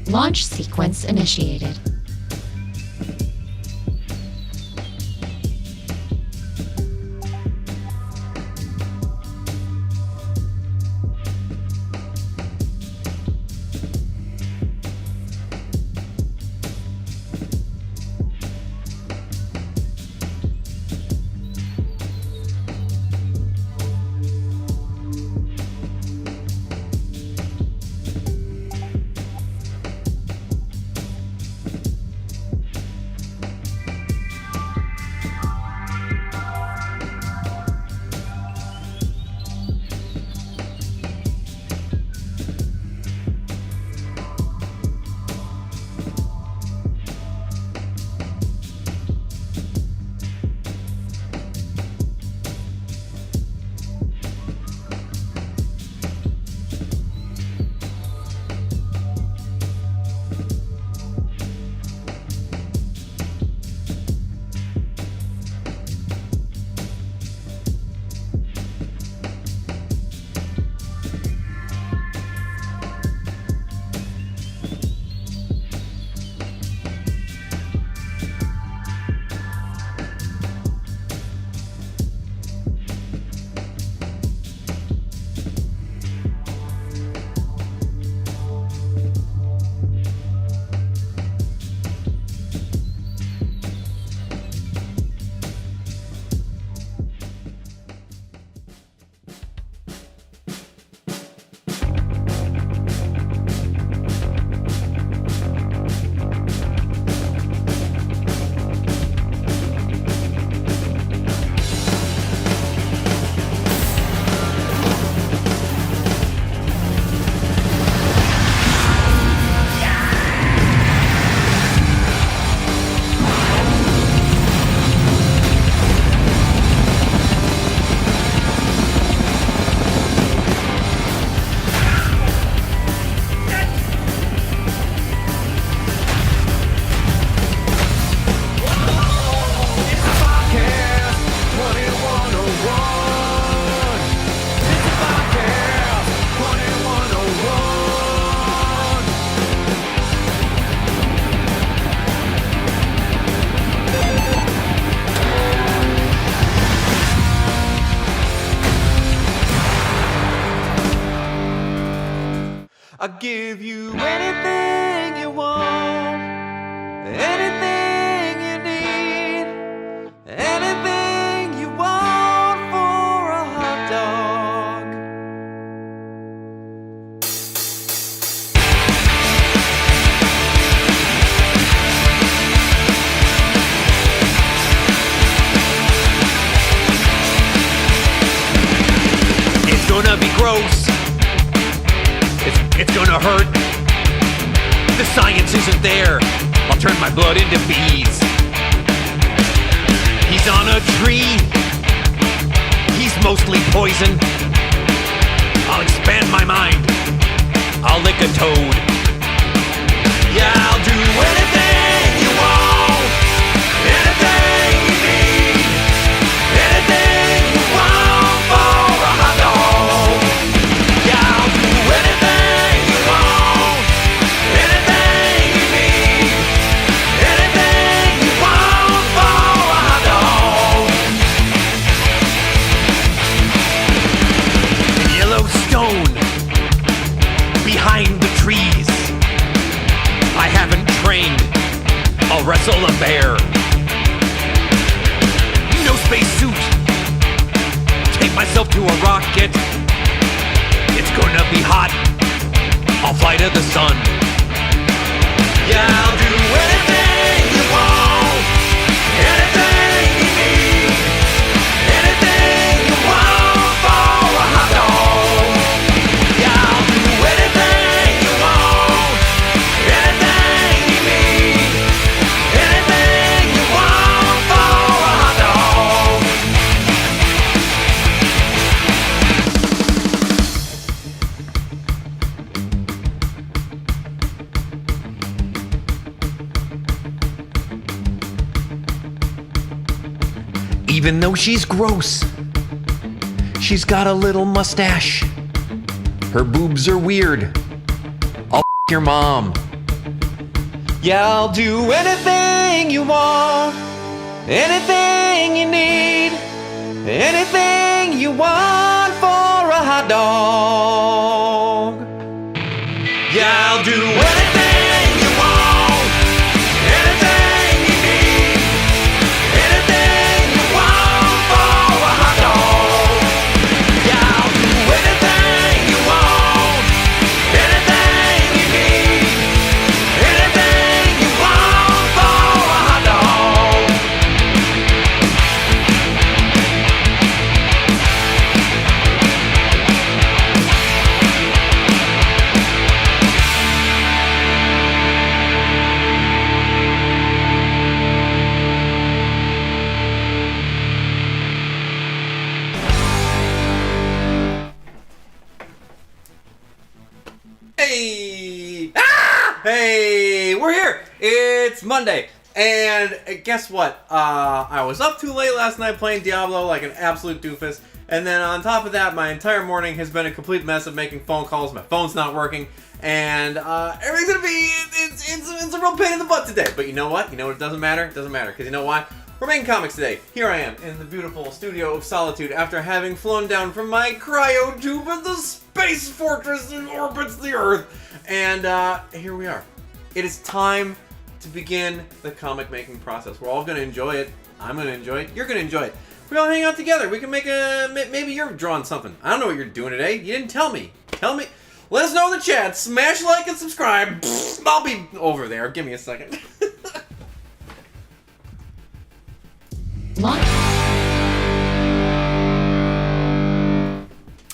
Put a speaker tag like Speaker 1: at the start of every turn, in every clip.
Speaker 1: Launch sequence initiated.
Speaker 2: I'll give you anything you want, anything you need, anything you want for a hot dog. It's gonna be gross. It's gonna hurt. The science isn't there. I'll turn my blood into bees. He's on a tree. He's mostly poison. I'll expand my mind. I'll lick a toad. Yeah, I'll do anything you want. Anything you need. Anything you want for a hot dog. Yeah, I'll do anything you want. Anything you need. Anything you want for a hot dog. Yellowstone, behind the trees. I haven't trained. I'll wrestle a bear. No spacesuit. Take myself to a rocket. It's gonna be hot. I'll fly to the sun. Yeah, I'll do anything you want. Anything you need. Anything you want for a hot dog. Yeah, I'll do anything you want. Anything you need. Anything you want for a hot dog. Even though she's gross, she's got a little mustache. Her boobs are weird. I'll your mom. Yeah, I'll do anything you want, anything you need, anything you want for a hot dog. Yeah, I'll do anything you want, anything you need, anything you want for a hot dog. Yeah, I'll do anything you want, anything you need, anything you want for a hot dog. Hey! Ah! Hey! We're here! It's Monday. And guess what? I was up too late last night playing Diablo like an absolute doofus. And then on top of that, my entire morning has been a complete mess of making phone calls. My phone's not working. And everything's gonna be... It's a real pain in the butt today. But you know what? You know what? It doesn't matter. It doesn't matter. Because you know why? We're making comics today. Here I am in the beautiful studio of solitude after having flown down from my cryo tube in the space fortress that orbits the Earth. And here we are. It is time to begin the comic making process. We're all going to enjoy it. I'm going to enjoy it. You're going to enjoy it. We all hang out together. We can make a... Maybe you're drawing something. I don't know what you're doing today. You didn't tell me. Tell me. Let us know in the chat. Smash like and subscribe. I'll be over there. Give me a second.
Speaker 1: Launch.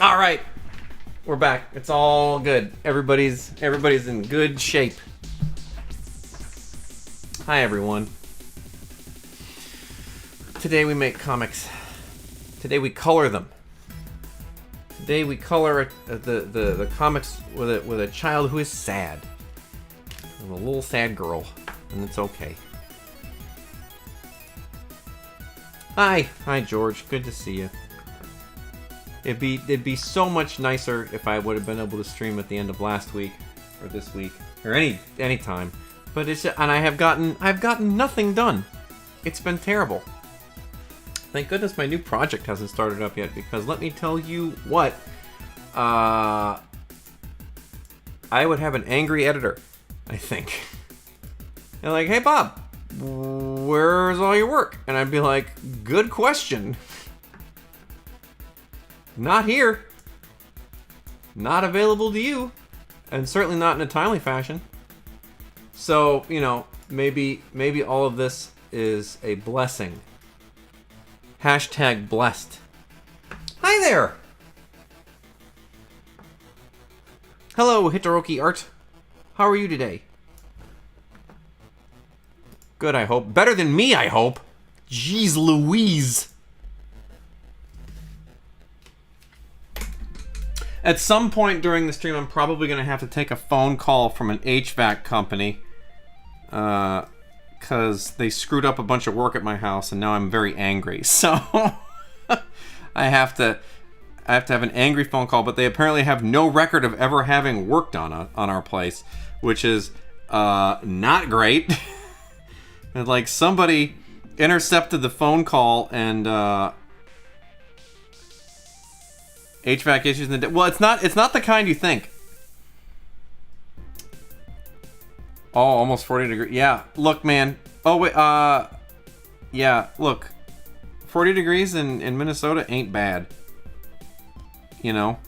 Speaker 2: All right, we're back. It's all good. Everybody's in good shape. Hi everyone. Today we make comics. Today we color them. Today we color the comics with a child who is sad. I'm a little sad girl, and it's okay. Hi George. Good to see you. It'd be so much nicer if I would have been able to stream at the end of last week or this week or any time. But I've gotten nothing done. It's been terrible. Thank goodness my new project hasn't started up yet, because let me tell you what, I would have an angry editor, I think. And like, hey Bob, where's all your work? And I'd be like, good question. Not here. Not available to you. And certainly not in a timely fashion. So, you know, maybe all of this is a blessing. Hashtag blessed. Hi there. Hello, Hitoroki Art. How are you today? Good, I hope. Better than me, I hope. Jeez Louise. At some point during the stream, I'm probably going to have to take a phone call from an HVAC company. Because they screwed up a bunch of work at my house, and now I'm very angry. So, I have to have an angry phone call, but they apparently have no record of ever having worked on our place, which is not great. And like somebody intercepted the phone call and HVAC issues in the well, it's not the kind you think. Oh, almost 40 degrees. Yeah, look, man. Oh wait, yeah, look. 40 degrees in Minnesota ain't bad. You know,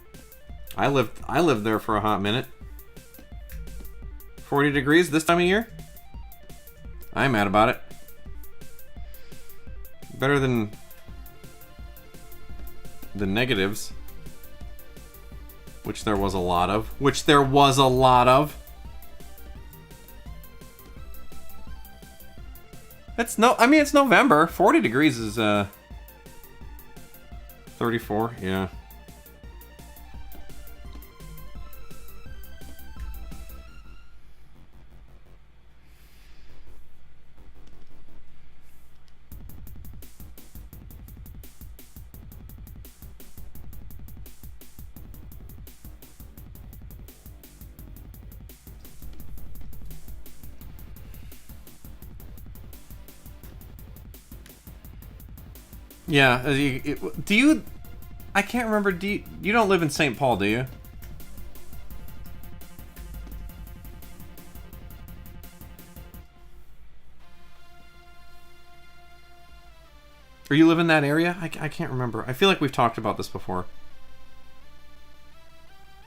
Speaker 2: I lived there for a hot minute. 40 degrees this time of year? I'm mad about it. Better than the negatives, which there was a lot of. It's November. 40 degrees is 34, yeah.
Speaker 3: Yeah. Do you? I can't remember. You don't live in St. Paul, do you? Or you live in that area? I can't remember. I feel like we've talked about this before.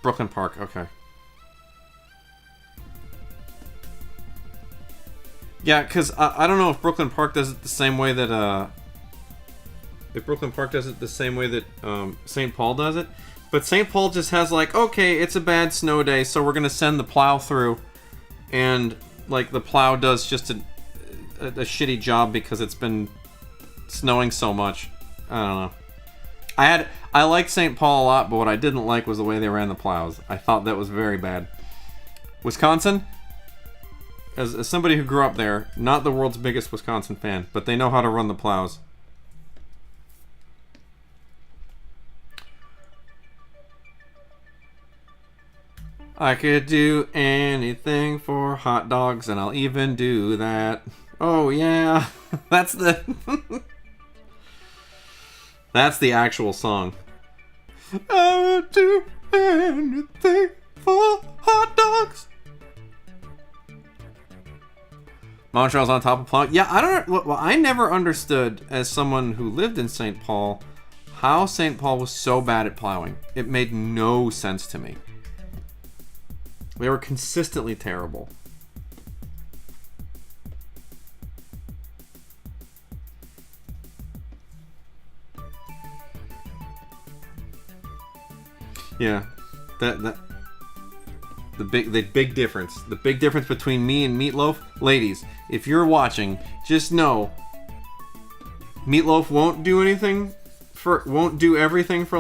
Speaker 3: Brooklyn Park. Okay. Yeah, because I don't know if Brooklyn Park does it the same way that if Brooklyn Park does it the same way that St. Paul does it, but St. Paul just has like, okay, it's a bad snow day, so we're gonna send the plow through, and like the plow does just a shitty job because it's been snowing so much. I don't know. I liked St. Paul a lot, but what I didn't like was the way they ran the plows. I thought that was very bad. Wisconsin, as somebody who grew up there, not the world's biggest Wisconsin fan, but they know how to run the plows. I could do anything for hot dogs, and I'll even do that. Oh yeah, that's the that's the actual song. I would do anything for hot dogs. Montreal's on top of plow. Yeah, I don't. Well, I never understood, as someone who lived in St. Paul, how St. Paul was so bad at plowing. It made no sense to me. They were consistently terrible. Yeah, the big difference. The big difference between me and Meatloaf, ladies. If you're watching, just know Meatloaf won't do everything for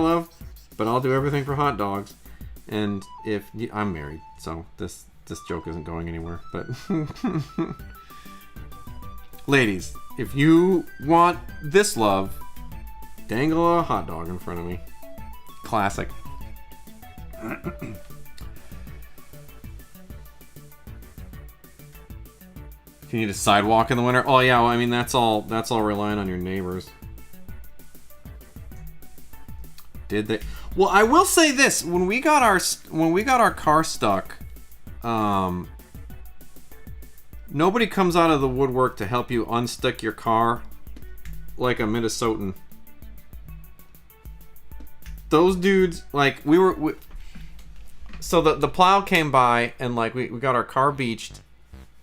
Speaker 3: love, but I'll do everything for hot dogs. And if I'm married, so this joke isn't going anywhere. But ladies, if you want this love, dangle a hot dog in front of me. Classic. If you need a sidewalk in the winter, oh yeah, well, I mean that's all relying on your neighbors. Did they? Well, I will say this: when we got our car stuck, nobody comes out of the woodwork to help you unstick your car like a Minnesotan. Those dudes, like so the plow came by and like we got our car beached,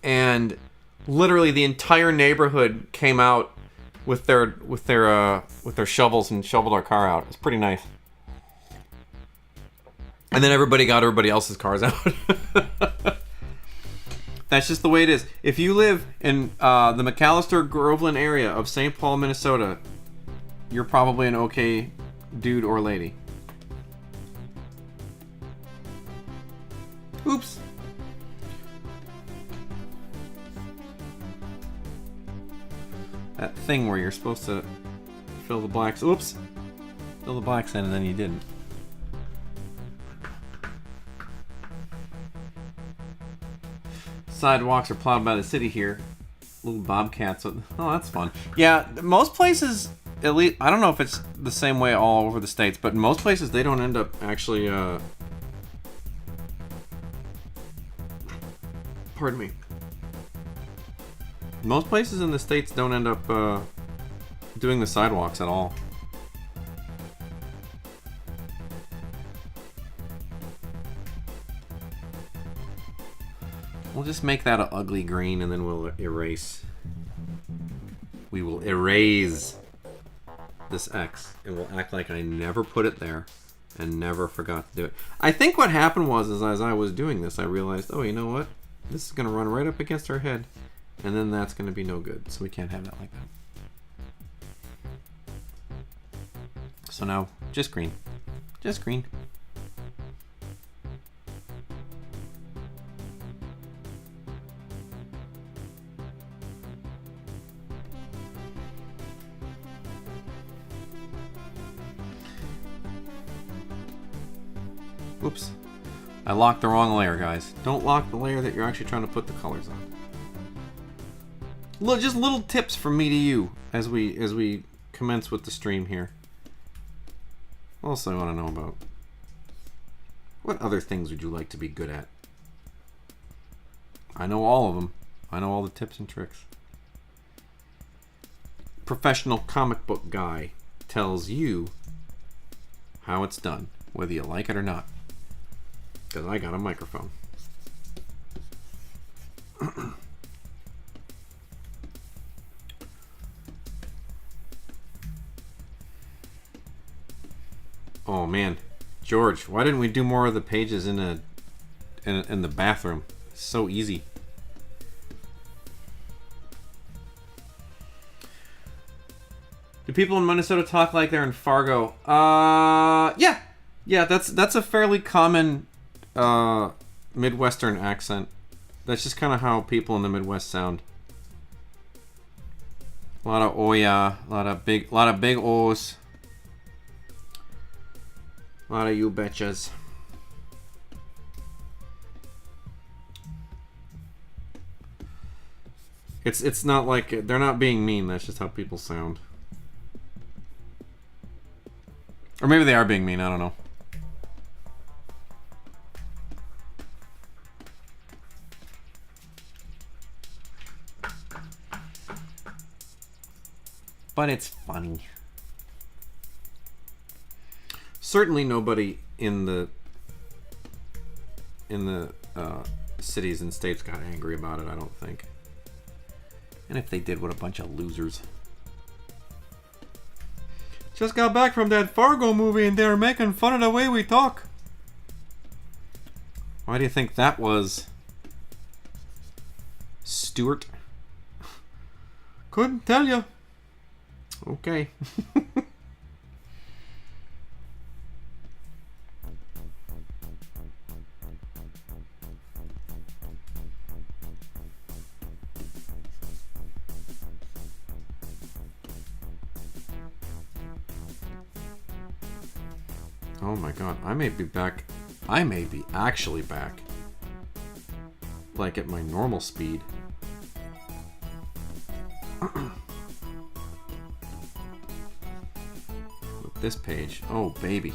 Speaker 3: and literally the entire neighborhood came out with their shovels and shoveled our car out. It's pretty nice. And then everybody got everybody else's cars out. That's just the way it is. If you live in the McAllister Groveland area of St. Paul, Minnesota, you're probably an okay dude or lady. Oops. That thing where you're supposed to fill the blacks. Oops. Fill the blacks in and then you didn't. Sidewalks are plowed by the city here. Little bobcats. Oh, that's fun. Yeah, most places, at least, I don't know if it's the same way all over the states, but in most places they don't end up actually, pardon me. Most places in the states don't end up doing the sidewalks at all. We'll just make that an ugly green and then we'll erase. We will erase this X and we'll act like I never put it there and never forgot to do it. I think what happened was as I was doing this, I realized, oh, you know what? This is going to run right up against our head. And then that's going to be no good. So we can't have that like that. So now, just green. Just green. Oops. I locked the wrong layer, guys. Don't lock the layer that you're actually trying to put the colors on. Just little tips from me to you as we commence with the stream here. What else do I want to know about? What other things would you like to be good at? I know all of them. I know all the tips and tricks. Professional comic book guy tells you how it's done, whether you like it or not. Because I got a microphone. Oh man, George, why didn't we do more of the pages in the bathroom? It's so easy. Do people in Minnesota talk like they're in Fargo? Yeah, that's a fairly common Midwestern accent. That's just kind of how people in the Midwest sound. A lot of oh yeah, a lot of big O's. A lot of you betchas. It's not like they're not being mean. That's just how people sound. Or maybe they are being mean. I don't know. But it's funny. Certainly nobody in the cities and states got angry about it, I don't think. And if they did, what a bunch of losers. Just got back from that Fargo movie and they were making fun of the way we talk. Why do you think that was, Stuart? Couldn't tell you. Okay. Oh my god, I may be back. I may be actually back. Like at my normal speed. With this page. Oh baby.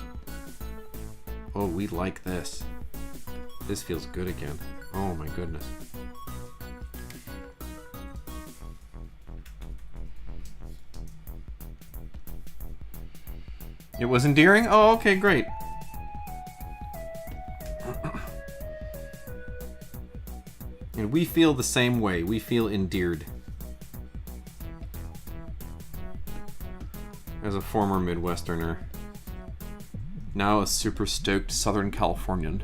Speaker 3: Oh, we like this. This feels good again. Oh my goodness. It was endearing? Oh, okay, great. And we feel the same way. We feel endeared. As a former Midwesterner. Now a super stoked Southern Californian.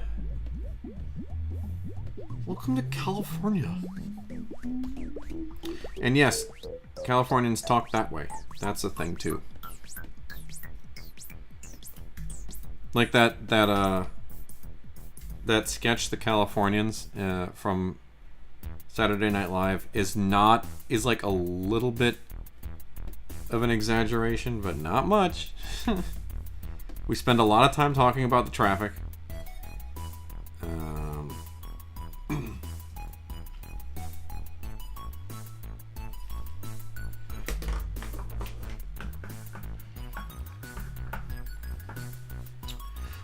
Speaker 3: Welcome to California. And yes, Californians talk that way. That's a thing too. Like that sketch, The Californians, from Saturday Night Live, is like a little bit of an exaggeration, but not much. We spend a lot of time talking about the traffic.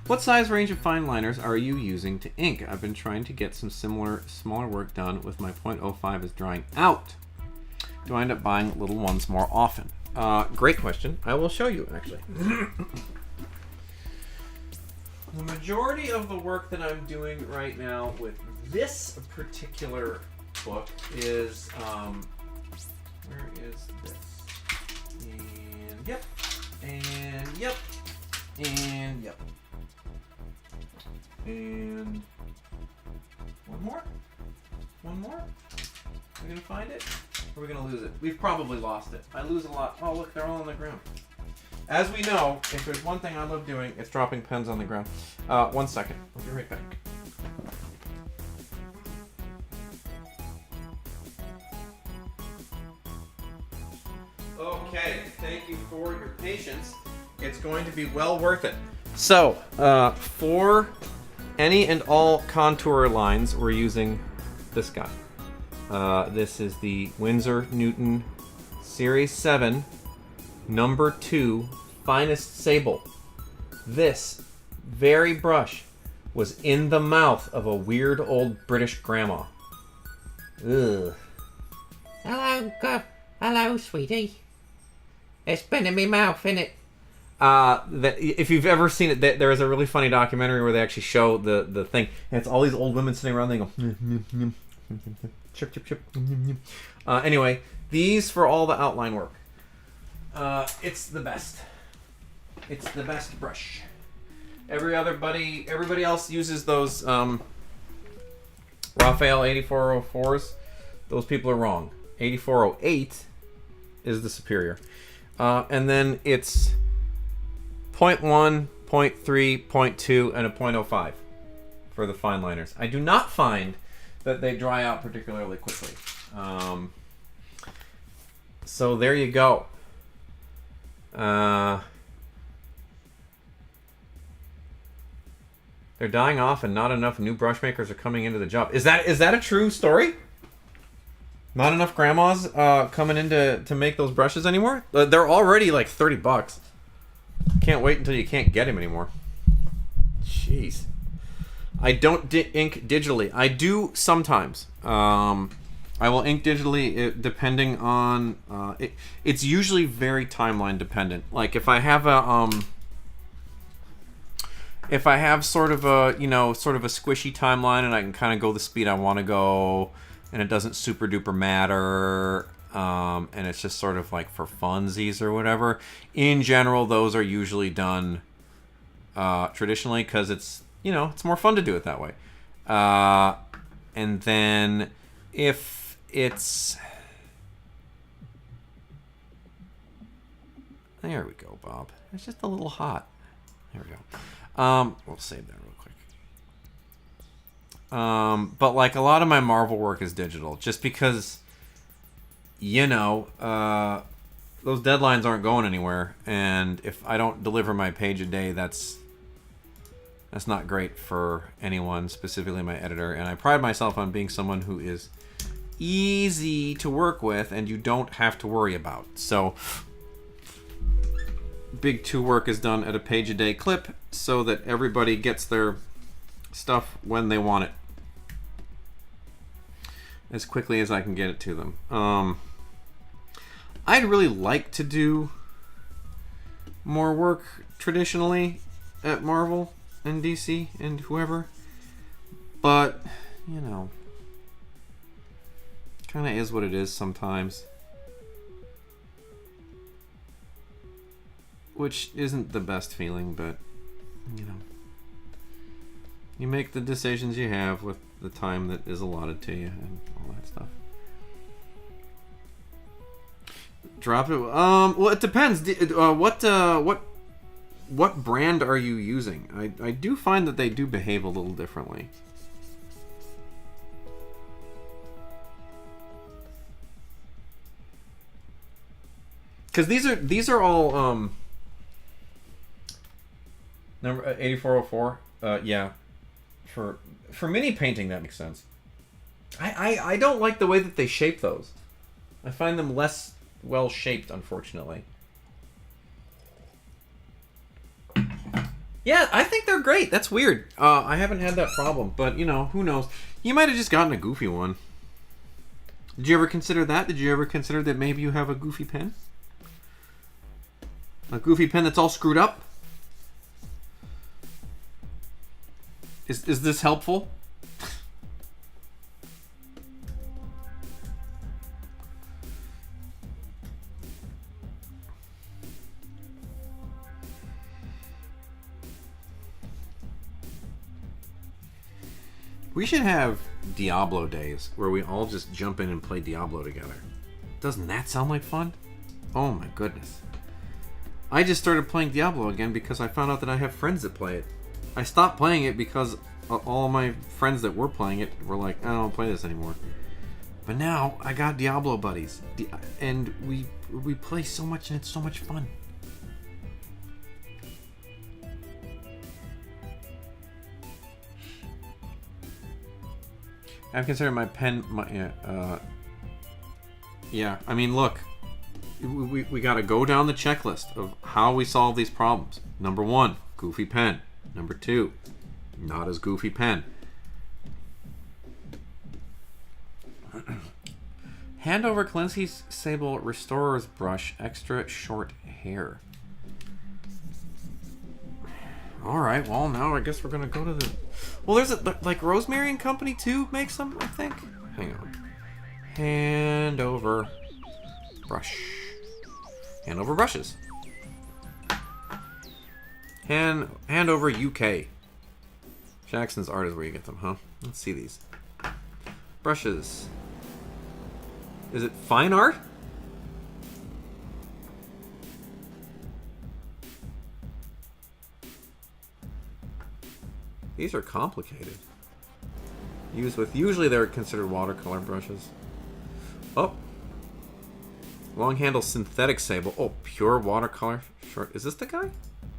Speaker 3: What size range of fine liners are you using to ink? I've been trying to get some smaller work done with my .05 is drying out. Do I end up buying little ones more often? Great question. I will show you, actually. The majority of the work that I'm doing right now with this particular book is, where is this? And yep, and yep, and yep. And one more? One more? Are we gonna find it? Or are we gonna lose it? We've probably lost it. I lose a lot. Oh look, they're all on the ground. As we know, if there's one thing I love doing, it's dropping pens on the ground. 1 second. I'll be right back. Okay, thank you for your patience. It's going to be well worth it. So, for any and all contour lines, we're using this guy. This is the Winsor Newton Series 7 Number 2, Finest Sable. This very brush was in the mouth of a weird old British grandma. Ugh.
Speaker 4: Hello, sweetie. It's been in my mouth, innit?
Speaker 3: If you've ever seen it, there is a really funny documentary where they actually show the thing, and it's all these old women sitting around. They go, chip, chip, chip. Anyway, these for all the outline work. It's the best. It's the best brush. Everybody else uses those Raphael 8404s. Those people are wrong. 8408 is the superior. And then it's 0.1, 0.3, 0.2, and a 0.05 for the fine liners. I do not find that they dry out particularly quickly. So there you go. They're dying off, and not enough new brush makers are coming into the job. Is that a true story? Not enough grandmas coming in to make those brushes anymore? They're already like $30. Can't wait until you can't get them anymore. Jeez. I don't ink digitally. I do sometimes. I will ink digitally depending on... it's usually very timeline dependent. Like if I have a... if I have sort of a squishy timeline and I can kind of go the speed I want to go, and it doesn't super duper matter, and it's just sort of like for funsies or whatever. In general, those are usually done traditionally because it's more fun to do it that way. And then if it's... There we go, Bob. It's just a little hot. There we go. We'll save that real quick. But like a lot of my Marvel work is digital, just because, those deadlines aren't going anywhere, and if I don't deliver my page a day, that's not great for anyone, specifically my editor. And I pride myself on being someone who is easy to work with and you don't have to worry about. So Big 2 work is done at a page a day clip so that everybody gets their stuff when they want it, as quickly as I can get it to them. I'd really like to do more work traditionally at Marvel and DC and whoever, but kind of is what it is sometimes, which isn't the best feeling, but you make the decisions you have with the time that is allotted to you and all that stuff. Drop it. Well, it depends. What brand are you using? I do find that they do behave a little differently. Because these are all number 8404. Yeah, for mini painting that makes sense. I don't like the way that they shape those. I find them less well shaped, unfortunately. Yeah, I think they're great. That's weird. I haven't had that problem, but who knows? You might have just gotten a goofy one. Did you ever consider that? Did you ever consider that maybe you have a goofy pen? A goofy pen that's all screwed up? Is this helpful? We should have Diablo days where we all just jump in and play Diablo together. Doesn't that sound like fun? Oh my goodness. I just started playing Diablo again because I found out that I have friends that play it. I stopped playing it because all of my friends that were playing it were like, I don't play this anymore. But now I got Diablo buddies, and we play so much, and it's so much fun. I've considered my pen, yeah, I mean, look, we got to go down the checklist of how we solve these problems. Number 1, goofy pen. Number 2, not as goofy pen. Hand over Kolinsky's Sable Restorer's brush, extra short hair. Alright, well, now I guess we're gonna go to the... Well, there's a... Like, Rosemary and Company, too, makes them, I think? Hang on. Hand over... brush. Hand over brushes. Hand over UK. Jackson's Art is where you get them, huh? Let's see these. Brushes. Is it fine art? These are complicated. Used with... Usually they're considered watercolor brushes. Oh. Long handle synthetic sable. Oh, pure watercolor. Short. Is this the guy?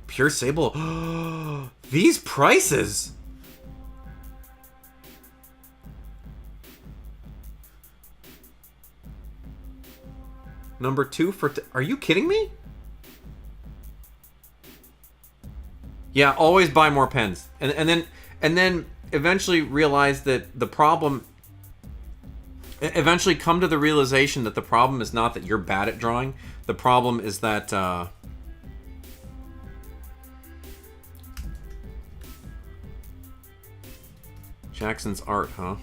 Speaker 3: Pure sable. These prices! Number 2 for... Are you kidding me? Yeah, always buy more pens. And then eventually realize that the problem... Eventually come to the realization that the problem is not that you're bad at drawing. The problem is that... Jackson's Art, huh?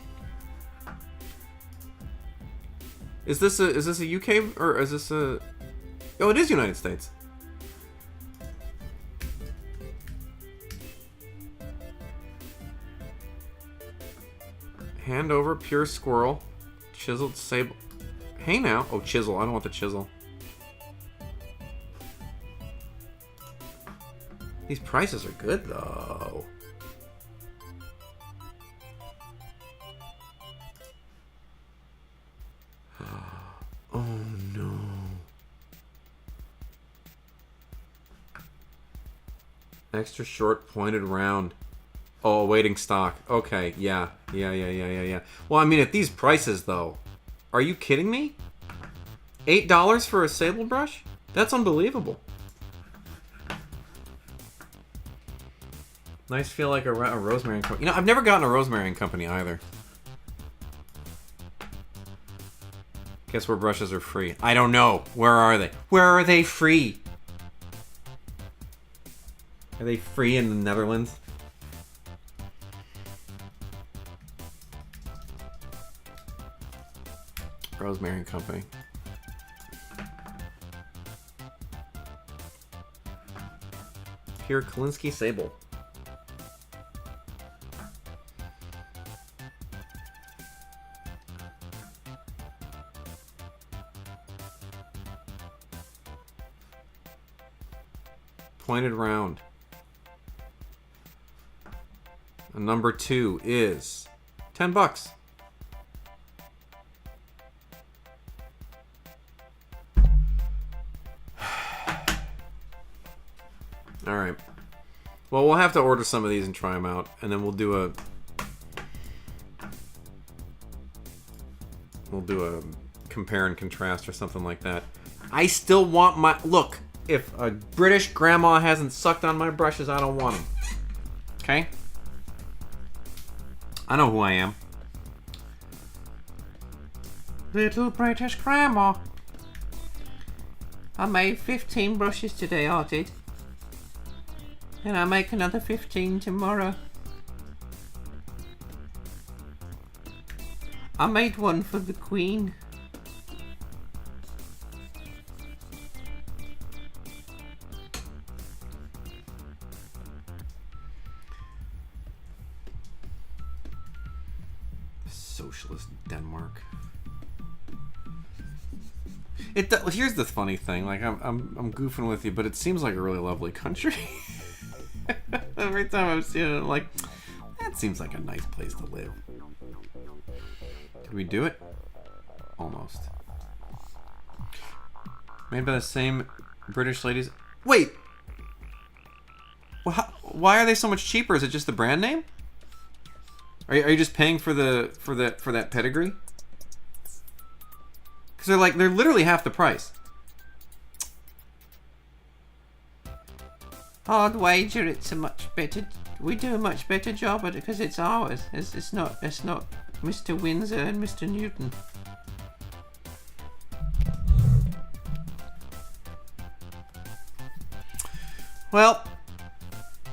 Speaker 3: Is this a UK or is this a... Oh, it is United States. Hand over pure squirrel, chiseled sable. Hey now, oh chisel. I don't want the chisel. These prices are good though. Oh no. Extra short pointed round. Oh, awaiting stock. Okay, yeah. Well, I mean, at these prices though, are you kidding me? $8 for a sable brush? That's unbelievable. Nice feel like a Rosemary and Company. You know, I've never gotten a Rosemary and Company either. Guess where brushes are free? I don't know. Where are they? Where are they free? Are they free in the Netherlands? Rosemary and Company. Pure Kolinsky Sable. Pointed round. And number 2 is $10. All right. Well, we'll have to order some of these and try them out, and then we'll do a compare and contrast or something like that. I still want my look. If a British grandma hasn't sucked on my brushes, I don't want them. Okay? I know who I am. Little British grandma.
Speaker 4: I made 15 brushes today, I did. And I'll make another 15 tomorrow. I made one for the Queen.
Speaker 3: Socialist Denmark. Here's the funny thing. Like I'm goofing with you, but it seems like a really lovely country. Every time I'm seeing it, I'm like, that seems like a nice place to live. Did we do it? Almost. Made by the same British ladies. Wait. Well, why are they so much cheaper? Is it just the brand name? Are you just paying for that pedigree? Because they're literally half the price.
Speaker 4: Hard wager, it's a much better. We do a much better job at it because it's ours. It's not Mr. Windsor and Mr. Newton.
Speaker 3: Well,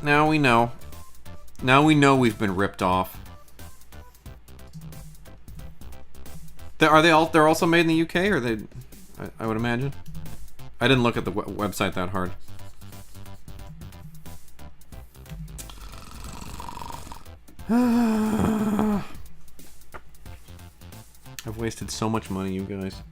Speaker 3: now we know. Now we know we've been ripped off. Are they all? They're also made in the UK, or they? I would imagine. I didn't look at the website that hard. I've wasted so much money, you guys.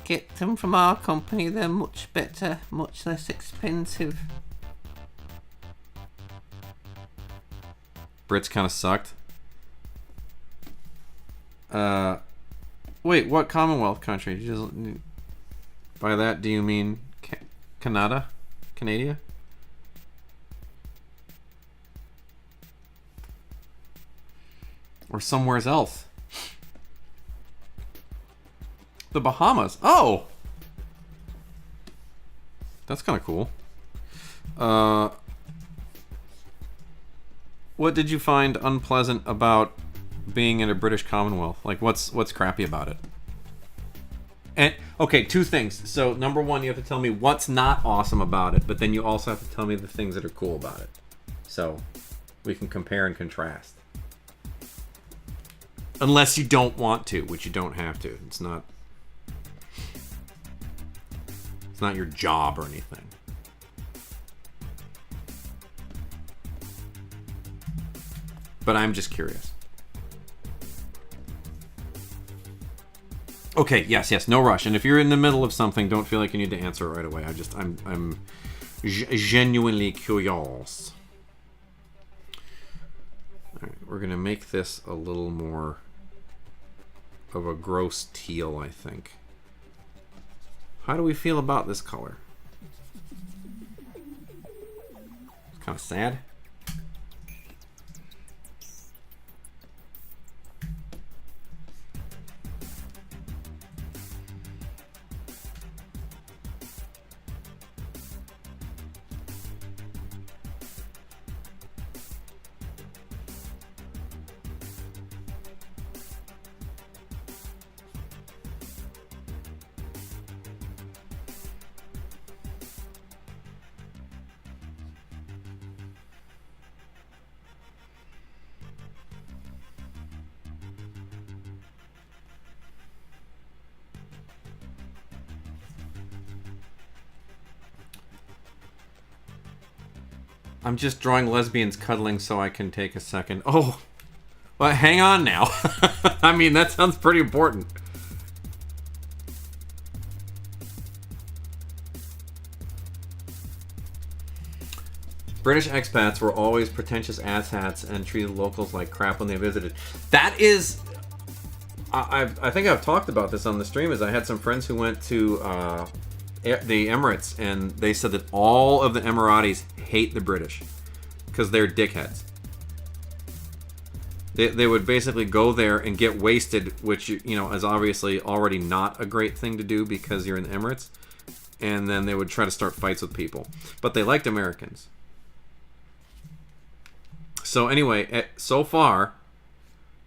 Speaker 4: Get them from our company. They're much better, much less expensive.
Speaker 3: Brits kind of sucked. Wait, what Commonwealth country? By that, do you mean Canada? Canada? Or somewhere else? The Bahamas. Oh! That's kind of cool. What did you find unpleasant about being in a British Commonwealth? Like, what's crappy about it? And okay, two things. So number one, you have to tell me what's not awesome about it, but then you also have to tell me the things that are cool about it. So we can compare and contrast. Unless you don't want to, which you don't have to. It's not your job or anything. But I'm just curious. Okay, yes, no rush. And if you're in the middle of something, don't feel like you need to answer it right away. I'm genuinely curious. All right, we're gonna make this a little more of a gross teal, I think. How do we feel about this color? It's kind of sad. I'm just drawing lesbians cuddling so I can take a second. Oh, well, hang on now. I mean, that sounds pretty important. British expats were always pretentious asshats and treated locals like crap when they visited. That is... I think I've talked about this on the stream, is I had some friends who went to the Emirates, and they said that all of the Emiratis hate the British because they're dickheads. They would basically go there and get wasted, which, you know, is obviously already not a great thing to do because you're in the Emirates, and then they would try to start fights with people. But they liked Americans. So anyway, so far,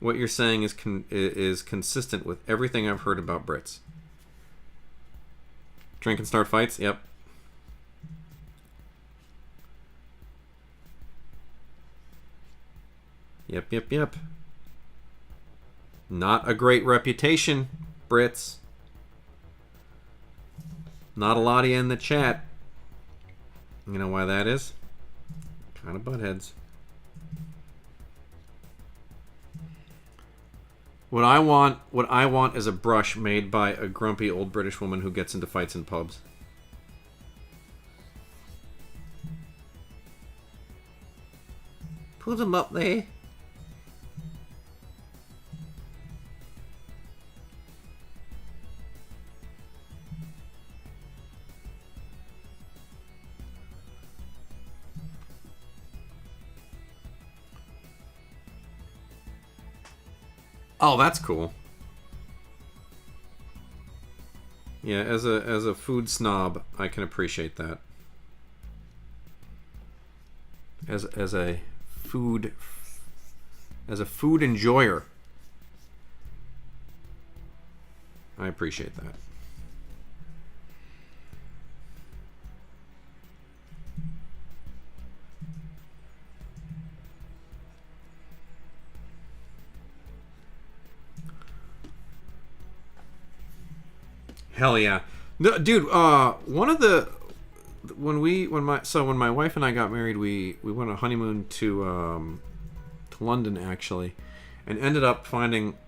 Speaker 3: what you're saying is consistent with everything I've heard about Brits. Drink and start fights? Yep. Yep. Not a great reputation, Brits. Not a lot of you in the chat. You know why that is? Kind of buttheads. What I want is a brush made by a grumpy old British woman who gets into fights in pubs.
Speaker 4: Put them up there.
Speaker 3: Oh, that's cool. Yeah, as a food snob, I can appreciate that. As a food enjoyer, I appreciate that. Hell yeah. No, dude, one of the when my wife and I got married, we went on a honeymoon to London actually, and ended up finding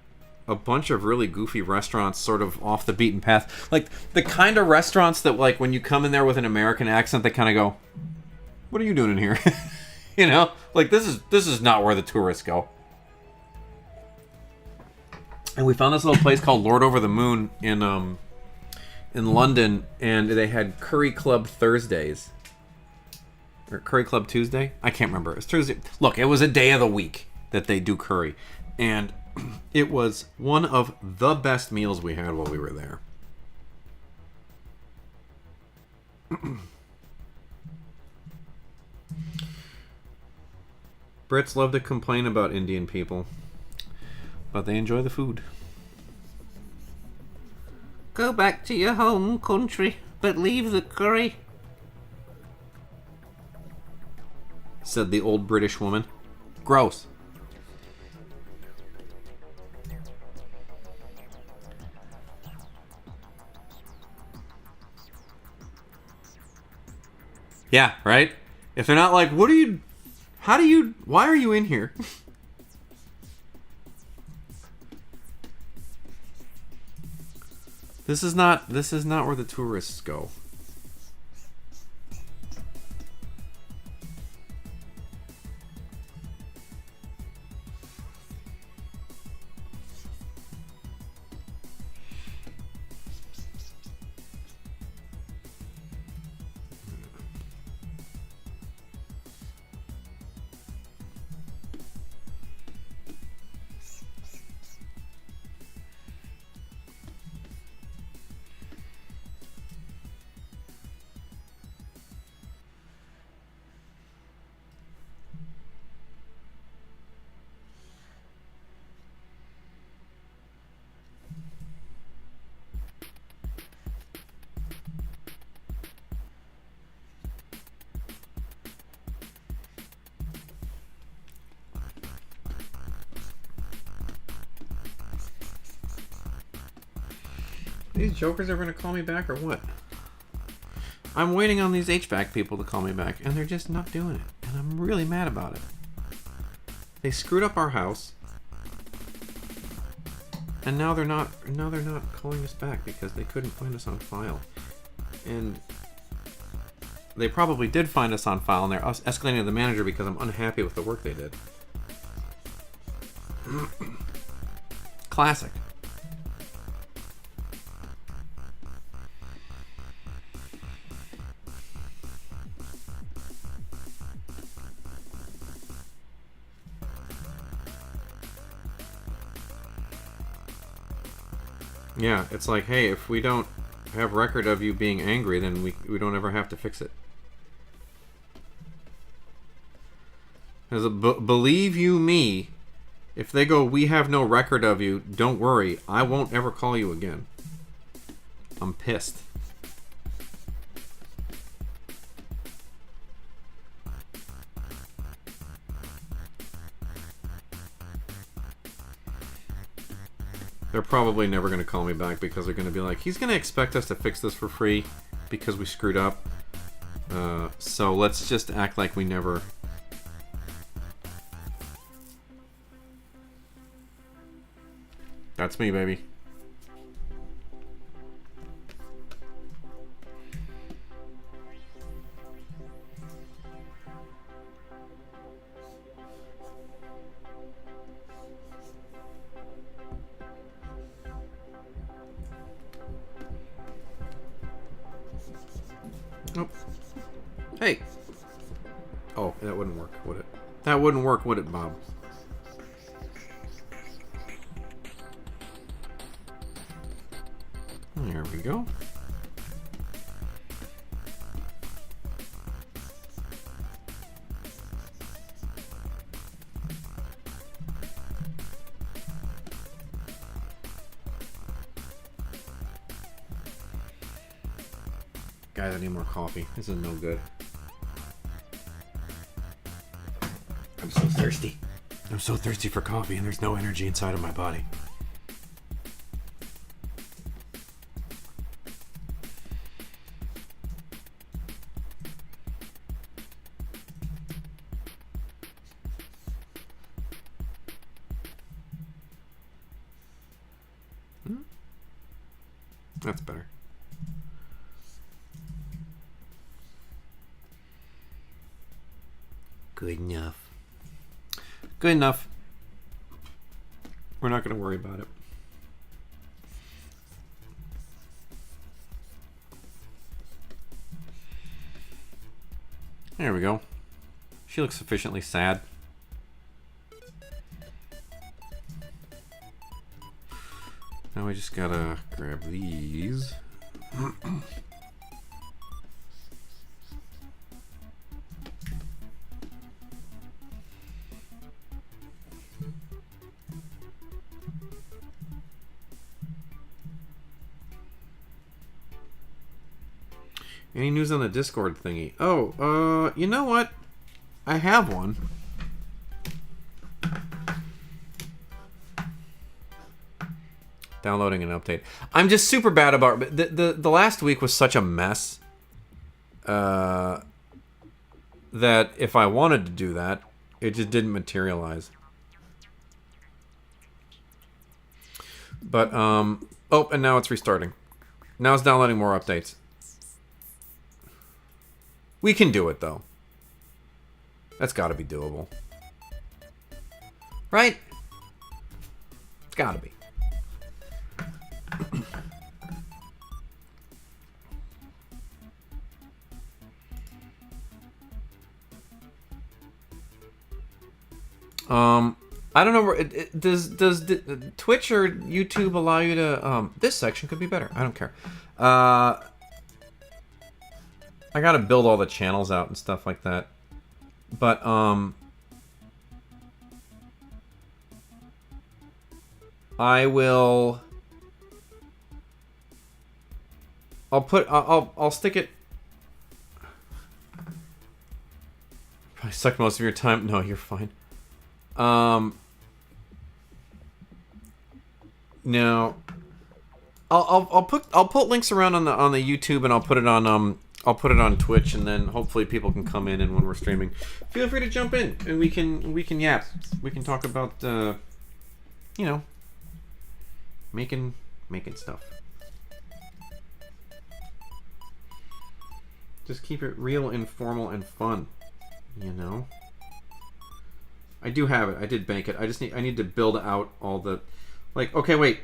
Speaker 3: a bunch of really goofy restaurants sort of off the beaten path. Like the kind of restaurants that like when you come in there with an American accent, they kind of go, "What are you doing in here?" You know? Like this is not where the tourists go. And we found this little place called Lord Over the Moon in London, and they had Curry Club Thursdays. Or Curry Club Tuesday? I can't remember. It was Tuesday. Look, it was a day of the week that they do curry. And it was one of the best meals we had while we were there. Brits love to complain about Indian people, but they enjoy the food.
Speaker 4: Go back to your home country, but leave the curry,
Speaker 3: said the old British woman. Gross. Yeah, right? If they're not like, why are you in here? This is not where the tourists go. These jokers are going to call me back or what? I'm waiting on these HVAC people to call me back, and they're just not doing it. And I'm really mad about it. They screwed up our house. And now they're not calling us back because they couldn't find us on file. And they probably did find us on file, and they're escalating to the manager because I'm unhappy with the work they did. Classic. Yeah, it's like, hey, if we don't have record of you being angry, then we don't ever have to fix it. As believe you me, if they go, we have no record of you, don't worry, I won't ever call you again. I'm pissed. They're probably never going to call me back because they're going to be like, he's going to expect us to fix this for free because we screwed up. So let's just act like we never... That's me, baby. Oh. Hey. Oh, that wouldn't work, would it? That wouldn't work, would it, Bob? There we go. Guys, I need more coffee. This is no good. I'm so thirsty. I'm so thirsty for coffee, and there's no energy inside of my body. That's better. Good enough. Good enough. We're not going to worry about it. There we go. She looks sufficiently sad. Now we just gotta grab these. Any news on the Discord thingy? Oh, you know what? I have one. Downloading an update. I'm just super bad about the last week was such a mess that if I wanted to do that, it just didn't materialize. But oh, and now it's restarting. Now it's downloading more updates. We can do it though. That's got to be doable. Right? It's got to be. I don't know where does Twitch or YouTube allow you to this section could be better. I don't care. I got to build all the channels out and stuff like that. But I will I'll stick it. Probably suck most of your time. No, you're fine. Now, I'll put links around on the YouTube, and I'll put it on Twitch, and then hopefully people can come in, and when we're streaming, feel free to jump in, and we can yap. We can talk about you know, making stuff. Just keep it real, informal, and fun. You know. I do have it. I did bank it. I need to build out all the, like, okay, wait.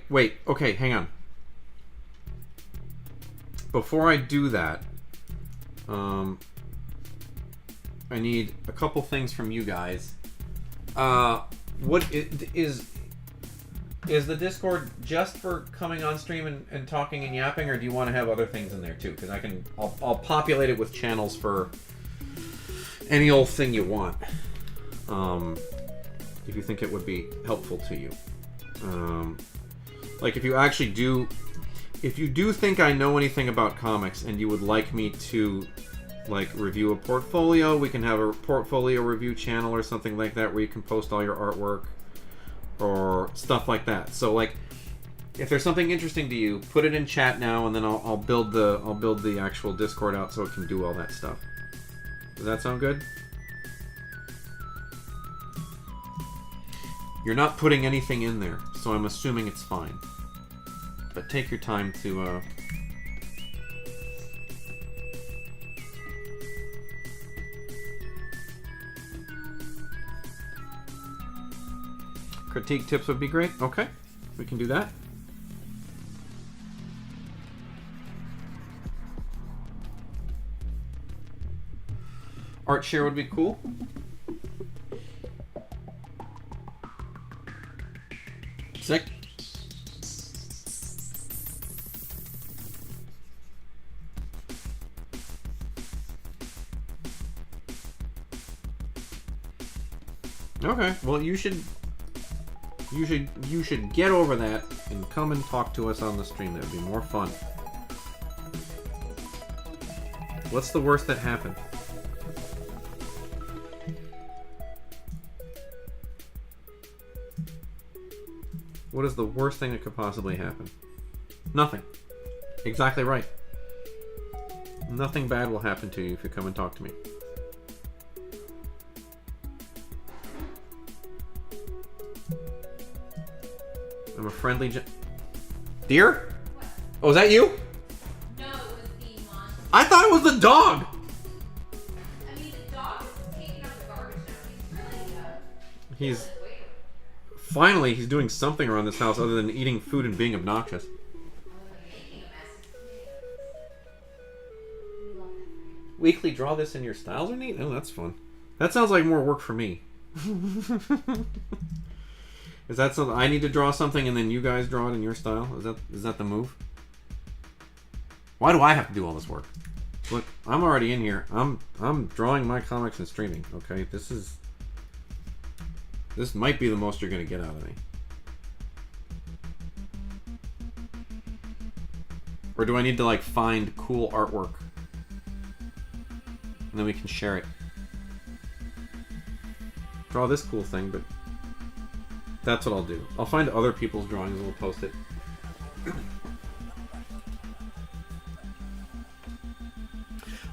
Speaker 3: Okay, hang on. Before I do that, I need a couple things from you guys. What is the Discord just for coming on stream and talking and yapping, or do you want to have other things in there too? Because I'll populate it with channels for any old thing you want. If you think it would be helpful to you. Like if you do think I know anything about comics and you would like me to like review a portfolio, we can have a portfolio review channel or something like that where you can post all your artwork or stuff like that. So like if there's something interesting to you, put it in chat now, and then I'll build the actual Discord out so it can do all that stuff. Does that sound good? You're not putting anything in there, so I'm assuming it's fine. But take your time to critique tips would be great. Okay, we can do that. Art share would be cool. Sick. Okay, well you should get over that and come and talk to us on the stream. That would be more fun. What's the worst that happened? What is the worst thing that could possibly happen? Nothing. Exactly right. Nothing bad will happen to you if you come and talk to me. I'm a friendly Deer? Oh, is that you?
Speaker 1: No, it was the monster.
Speaker 3: I thought it was the dog!
Speaker 1: I mean, the dog is taking out the garbage now. He's really,
Speaker 3: He's... Finally, he's doing something around this house other than eating food and being obnoxious.
Speaker 1: making a mess.
Speaker 3: Weekly draw this in your styles are neat? Oh, that's fun. That sounds like more work for me. Is that something I need to draw something and then you guys draw it in your style? Is that the move? Why do I have to do all this work? Look, I'm already in here. I'm drawing my comics and streaming. Okay, this might be the most you're gonna get out of me. Or do I need to like find cool artwork and then we can share it? Draw this cool thing, but that's what I'll do. I'll find other people's drawings and we'll post it.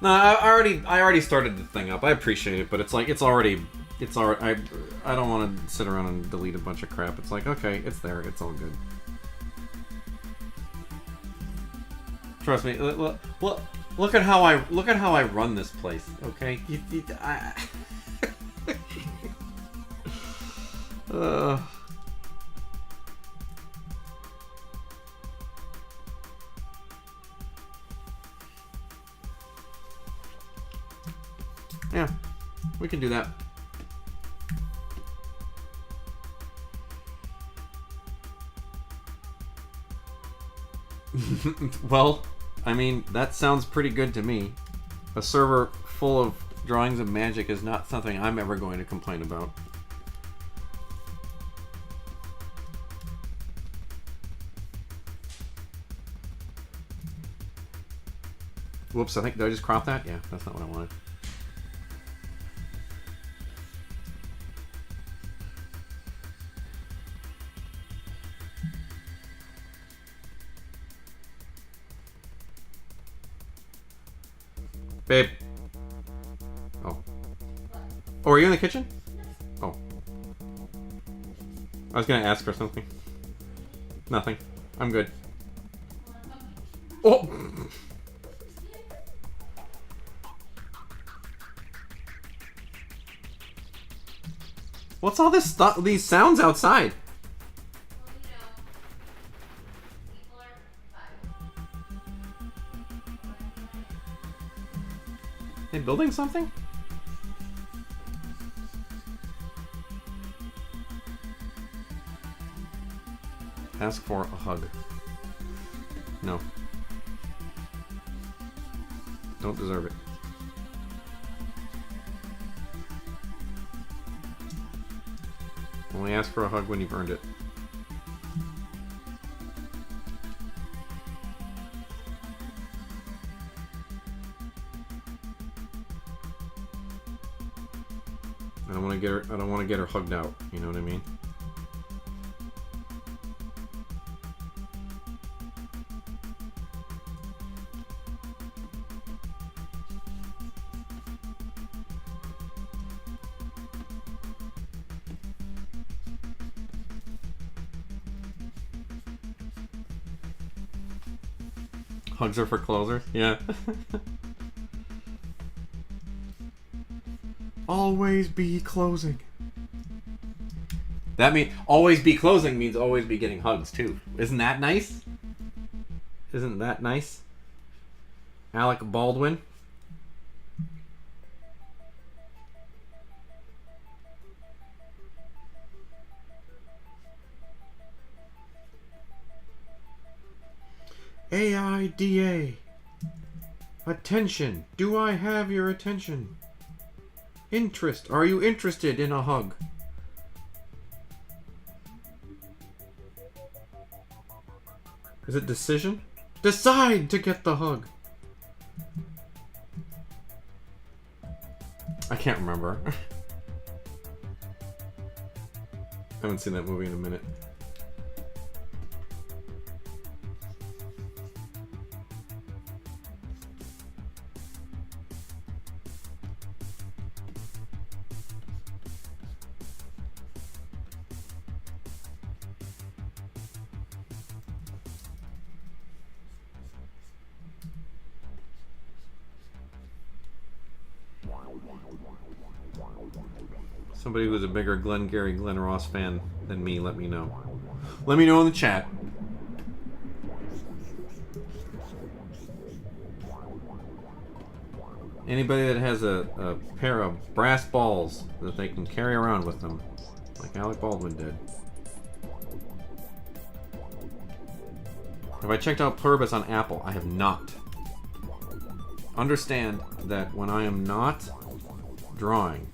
Speaker 3: No, I already started the thing up. I appreciate it, but it's already. I don't want to sit around and delete a bunch of crap. It's like, okay, it's there. It's all good. Trust me. Look at how I run this place. Okay. Yeah, we can do that. Well, I mean, that sounds pretty good to me. A server full of drawings of magic is not something I'm ever going to complain about. Whoops, did I just crop that? Yeah, that's not what I wanted. Babe. Oh. Oh, are you in the kitchen? Oh. I was gonna ask for something. Nothing. I'm good. Oh! What's all this stuff? These sounds outside? They building something? Ask for a hug. No. Don't deserve it. Only ask for a hug when you've earned it. I don't want to get her hugged out, you know what I mean? Hugs are for closers? Yeah. Always be closing. That means always be closing means always be getting hugs too. Isn't that nice? Isn't that nice? Alec Baldwin. AIDA. Attention. Do I have your attention? Interest. Are you interested in a hug? Is it decision? Decide to get the hug. can't remember. I haven't seen that movie in a minute. Somebody who's a bigger Glenn Ross fan than me, let me know. Let me know in the chat. Anybody that has a pair of brass balls that they can carry around with them, like Alec Baldwin did. Have I checked out Pluribus on Apple? I have not. Understand that when I am not drawing,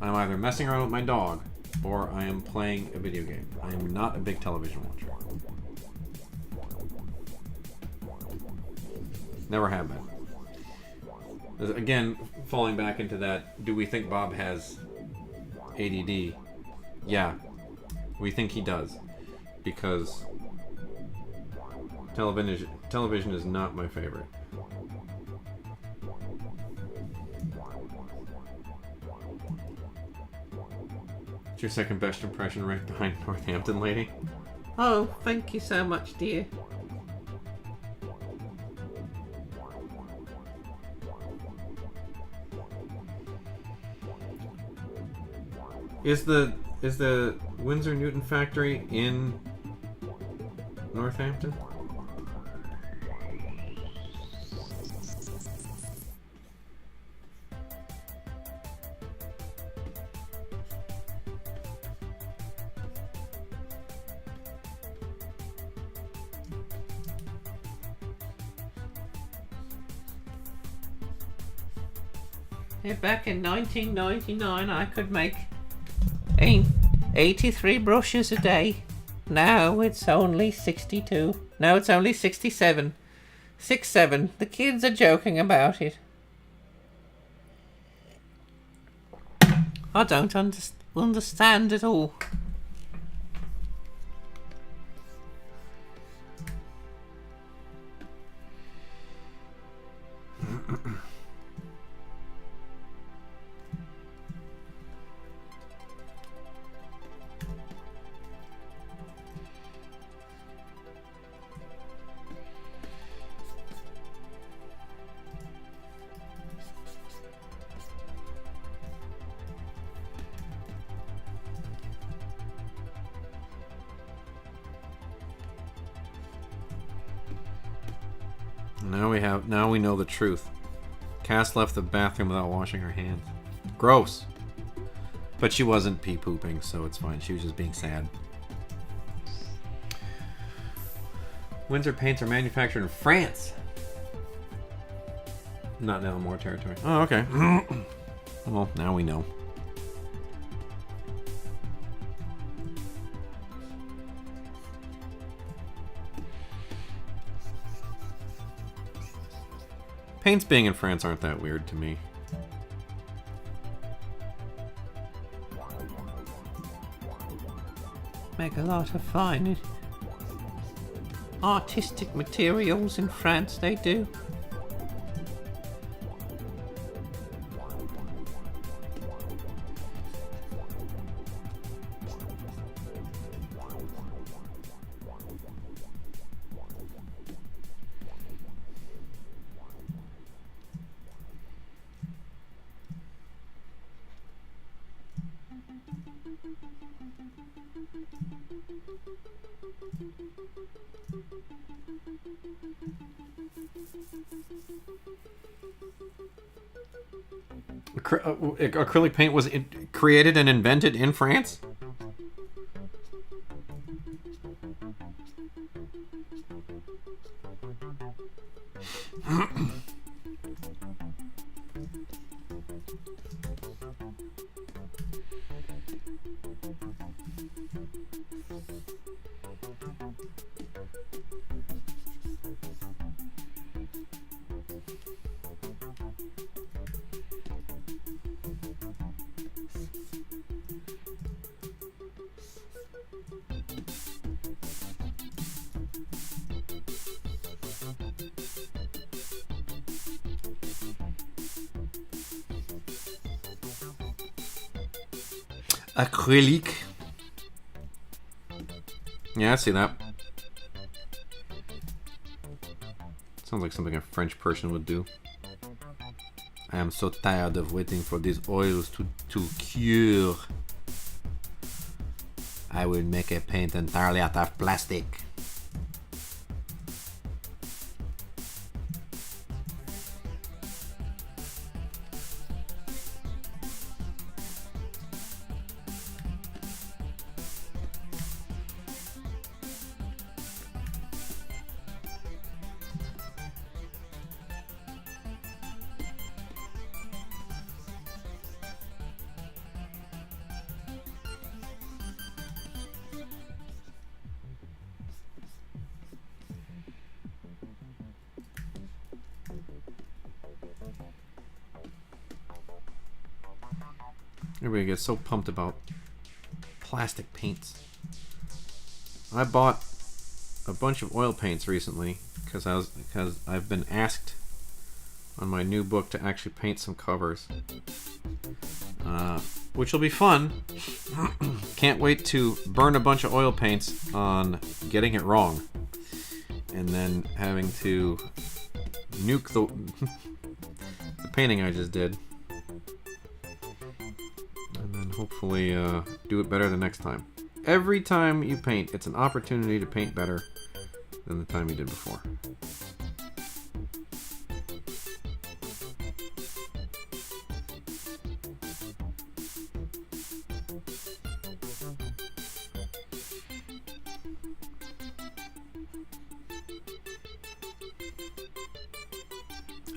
Speaker 3: I'm either messing around with my dog or I am playing a video game. I am not a big television watcher. Never have been. Again, falling back into that, do we think Bob has ADD? Yeah, we think he does. Because television is not my favorite. Your second best impression right behind Northampton Lady.
Speaker 4: Oh, thank you so much, dear.
Speaker 3: Is the Windsor Newton factory in Northampton?
Speaker 4: Yeah, back in 1999, I could make 83 brushes a day. Now it's only 62. Now it's only 67. 67. The kids are joking about it. I don't understand at all.
Speaker 3: Now we know the truth. Cass left the bathroom without washing her hands. Gross. But she wasn't pee pooping, so it's fine. She was just being sad. Windsor paints are manufactured in France. Not in Elmore territory. Oh, okay. Well, now we know. Paints being in France aren't that weird to me.
Speaker 4: Make a lot of fine artistic materials in France, they do.
Speaker 3: Acrylic paint was created and invented in France? Acrylic. Yeah, I see that. Sounds like something a French person would do. I am so tired of waiting for these oils to cure. I will make a paint entirely out of plastic. Everybody gets so pumped about plastic paints. I bought a bunch of oil paints recently because I've been asked on my new book to actually paint some covers, which will be fun. Can't wait to burn a bunch of oil paints on getting it wrong, and then having to nuke the painting I just did. Hopefully do it better the next time. Every time you paint, it's an opportunity to paint better than the time you did before.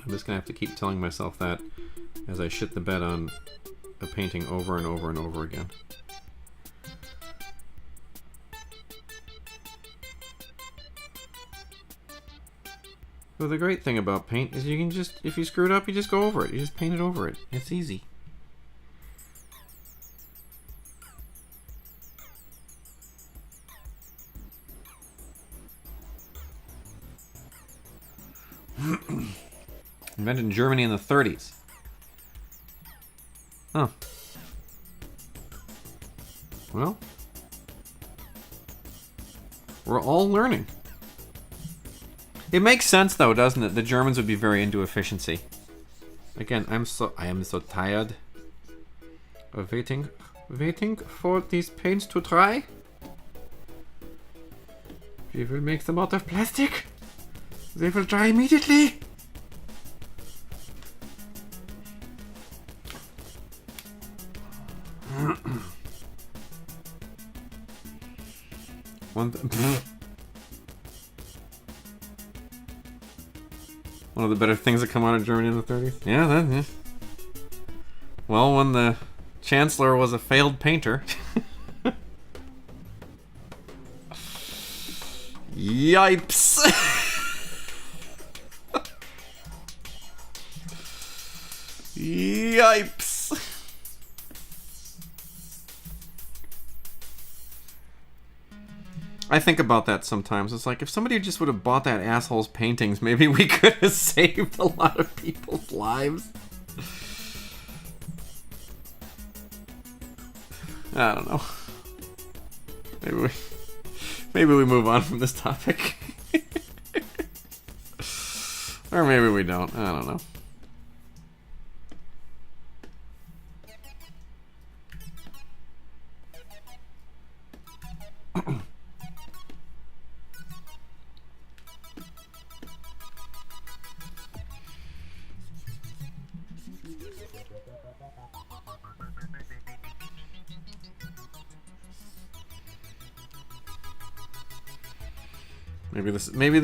Speaker 3: I'm just gonna have to keep telling myself that as I shit the bed on a painting over and over and over again. Well, the great thing about paint is you can just, if you screw it up, you just go over it. You just paint it over it. It's easy. Invented in Germany in the 30s. Huh. Well, we're all learning. It makes sense though, doesn't it? The Germans would be very into efficiency. Again, I am so tired of waiting for these paints to dry. We will make them out of plastic. They will dry immediately. One of the better things that come out of Germany in the 30s. Yeah. Well, when the Chancellor was a failed painter. Yipes! Yipes! I think about that sometimes. It's like, if somebody just would have bought that asshole's paintings, maybe we could have saved a lot of people's lives. I don't know. Maybe we move on from this topic. Or maybe we don't. I don't know. Maybe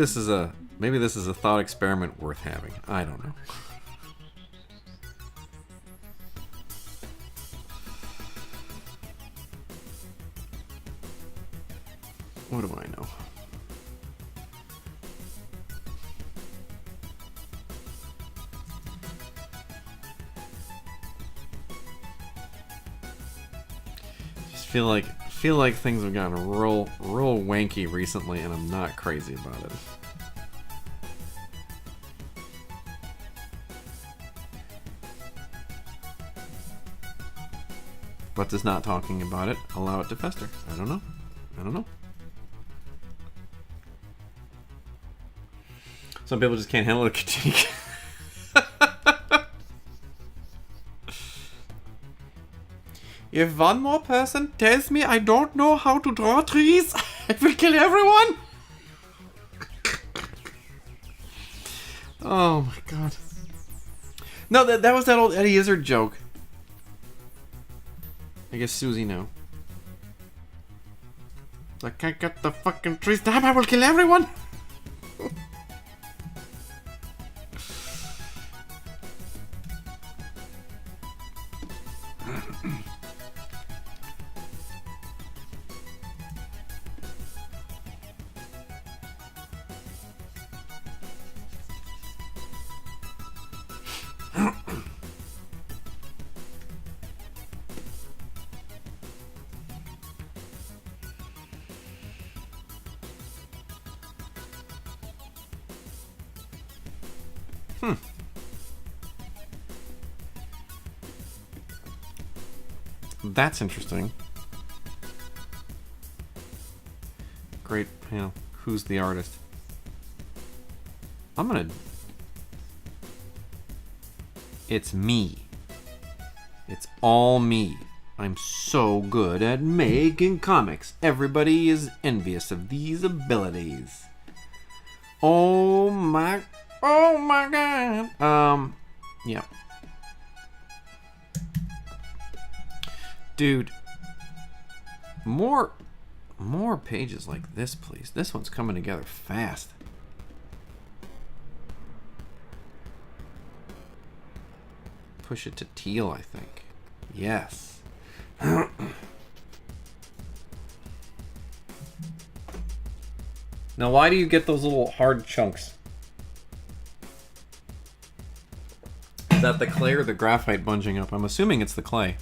Speaker 3: this is a thought experiment worth having. I don't know. What do I know? Just feel like things have gotten real wanky recently, and I'm not crazy about it. but is not talking about it. Allow it to fester. I don't know. I don't know. Some people just can't handle a critique. If one more person tells me I don't know how to draw trees, I will kill everyone. Oh my god. No, that was that old Eddie Izzard joke. I guess Susie now. Like, I got the fucking trees. Damn, I will kill everyone. That's interesting. Great panel. Who's the artist? I'm gonna... It's me. It's all me. I'm so good at making comics. Everybody is envious of these abilities. Oh my god. Yeah. Dude, more pages like this, please. This one's coming together fast. Push it to teal, I think. Yes. Now, why do you get those little hard chunks? Is that the clay or the graphite bunging up? I'm assuming it's the clay.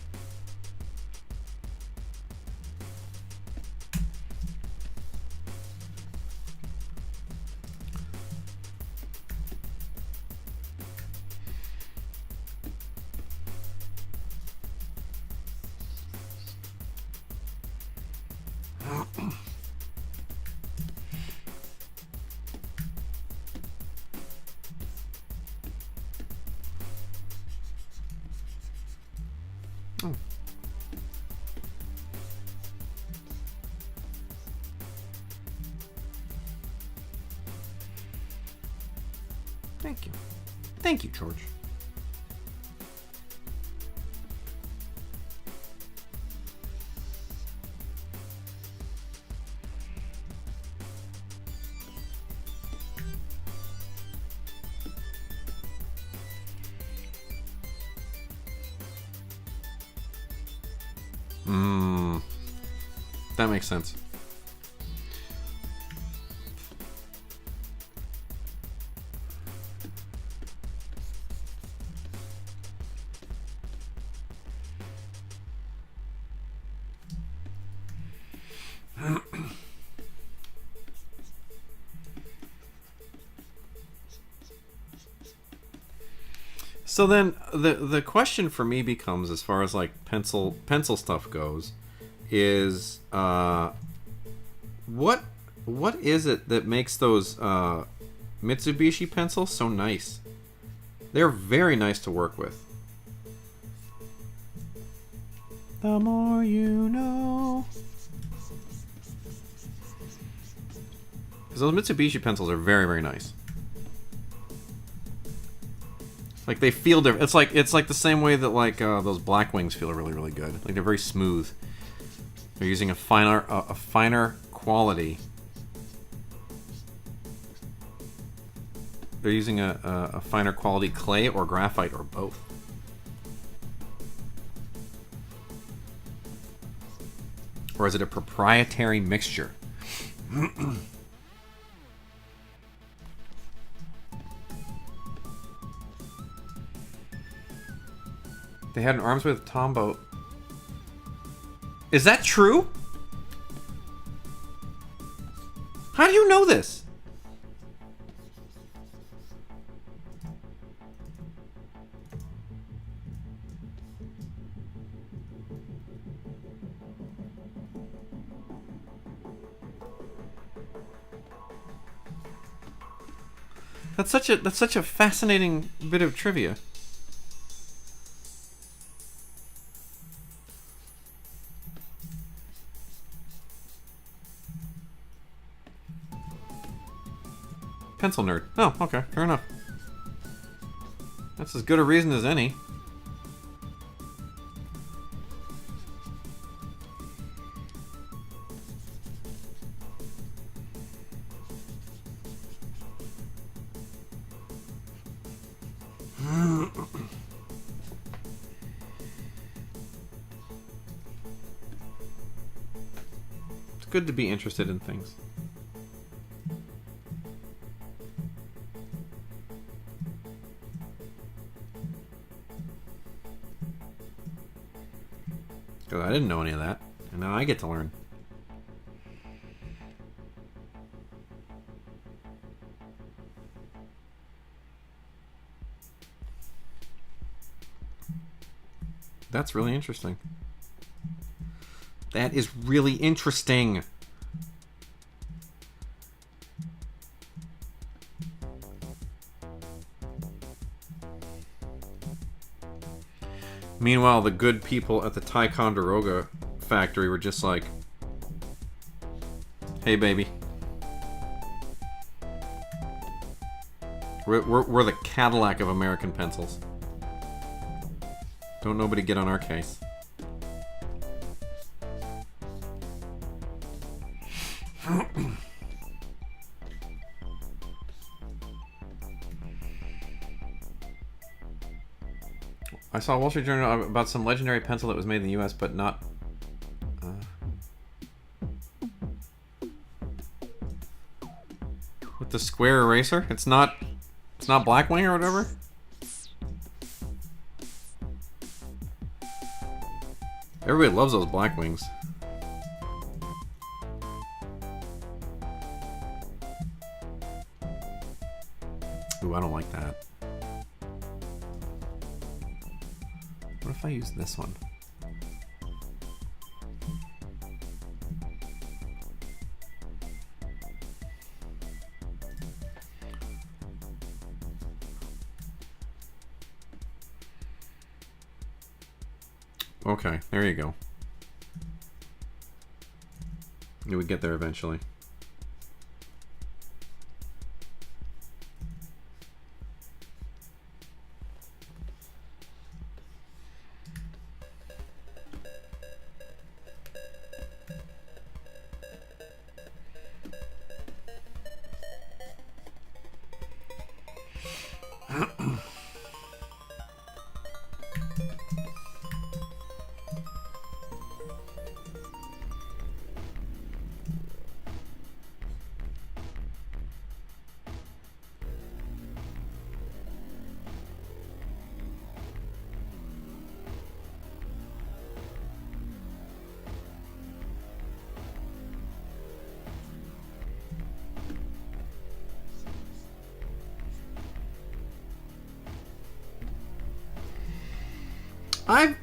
Speaker 3: Thank you. Thank you, George. That makes sense. So then the question for me becomes, as far as like pencil stuff goes, is what is it that makes those Mitsubishi pencils so nice? They're very nice to work with. The more you know. Because those Mitsubishi pencils are very, very nice. Like, they feel different. It's like the same way that like those Blackwings feel really, really good. Like, they're very smooth. They're using a finer quality. They're using a finer quality clay or graphite or both. Or is it a proprietary mixture? They had an arms with Tombow. Is that true? How do you know this? That's such a fascinating bit of trivia. Pencil nerd. Oh, okay, fair enough. That's as good a reason as any. It's good to be interested in things. Because I didn't know any of that, and now I get to learn. That's really interesting. That is really interesting. Meanwhile, the good people at the Ticonderoga factory were just like, hey, baby. We're the Cadillac of American pencils. Don't nobody get on our case. I saw a Wall Street Journal about some legendary pencil that was made in the U.S., but not... with the square eraser? It's not Blackwing or whatever? Everybody loves those Blackwings. Ooh, I don't like that. What if I use this one? Okay, there you go. You would get there eventually.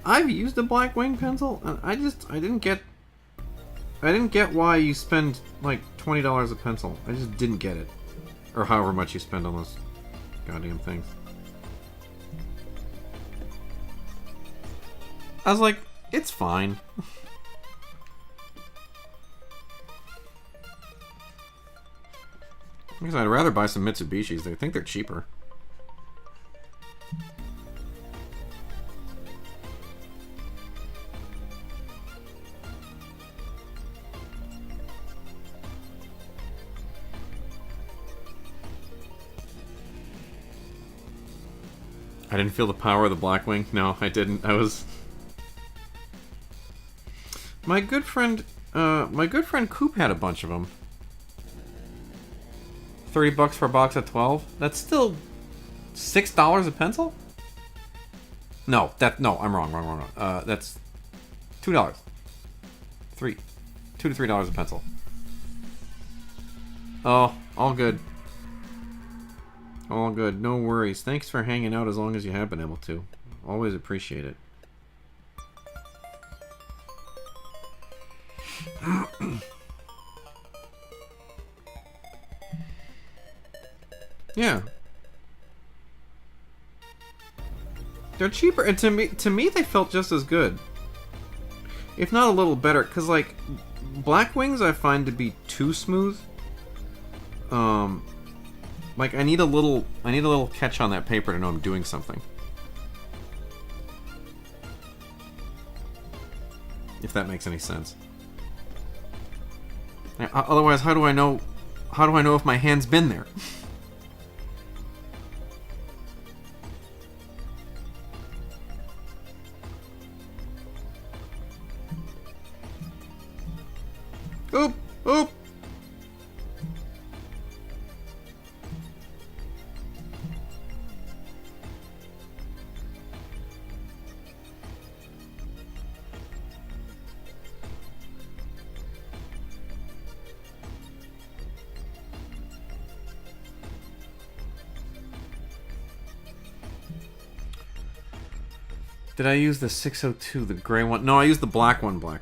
Speaker 3: I've used a Blackwing pencil, and I didn't get why you spend like $20 a pencil. I just didn't get it, or however much you spend on those goddamn things. I was like, it's fine. Because I'd rather buy some Mitsubishis. They think they're cheaper. I didn't feel the power of the Blackwing. No, I didn't. I was... My good friend Coop had a bunch of them. $30 for a box of 12. That's still $6 a pencil? No, I'm wrong. That's $2. $2 to $3 a pencil. Oh, all good. All good. No worries. Thanks for hanging out as long as you have been able to. Always appreciate it. Yeah. They're cheaper, and to me, they felt just as good, if not a little better. Cause like Blackwings, I find to be too smooth. Like I need a little catch on that paper to know I'm doing something. If that makes any sense. Otherwise, how do I know if my hand's been there? Oop! Oop! Did I use the 602, the gray one? No, I used the black one, Do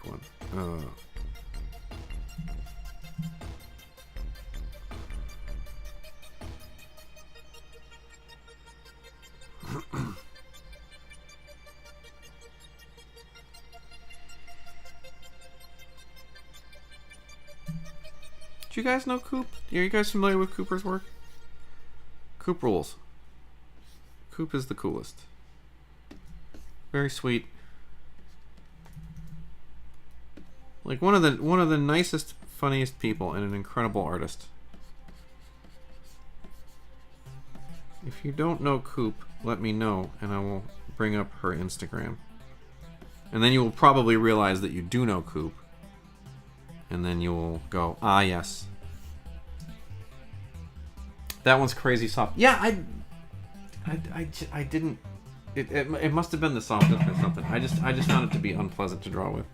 Speaker 3: you guys know Coop? Are you guys familiar with Cooper's work? Coop rules. Coop is the coolest. Very sweet. Like one of the nicest, funniest people, and an incredible artist. If you don't know Coop, let me know, and I will bring up her Instagram. And then you will probably realize that you do know Coop. And then you will go, ah, yes. That one's crazy soft. Yeah, I didn't. It must have been the softness or something. I just found it to be unpleasant to draw with.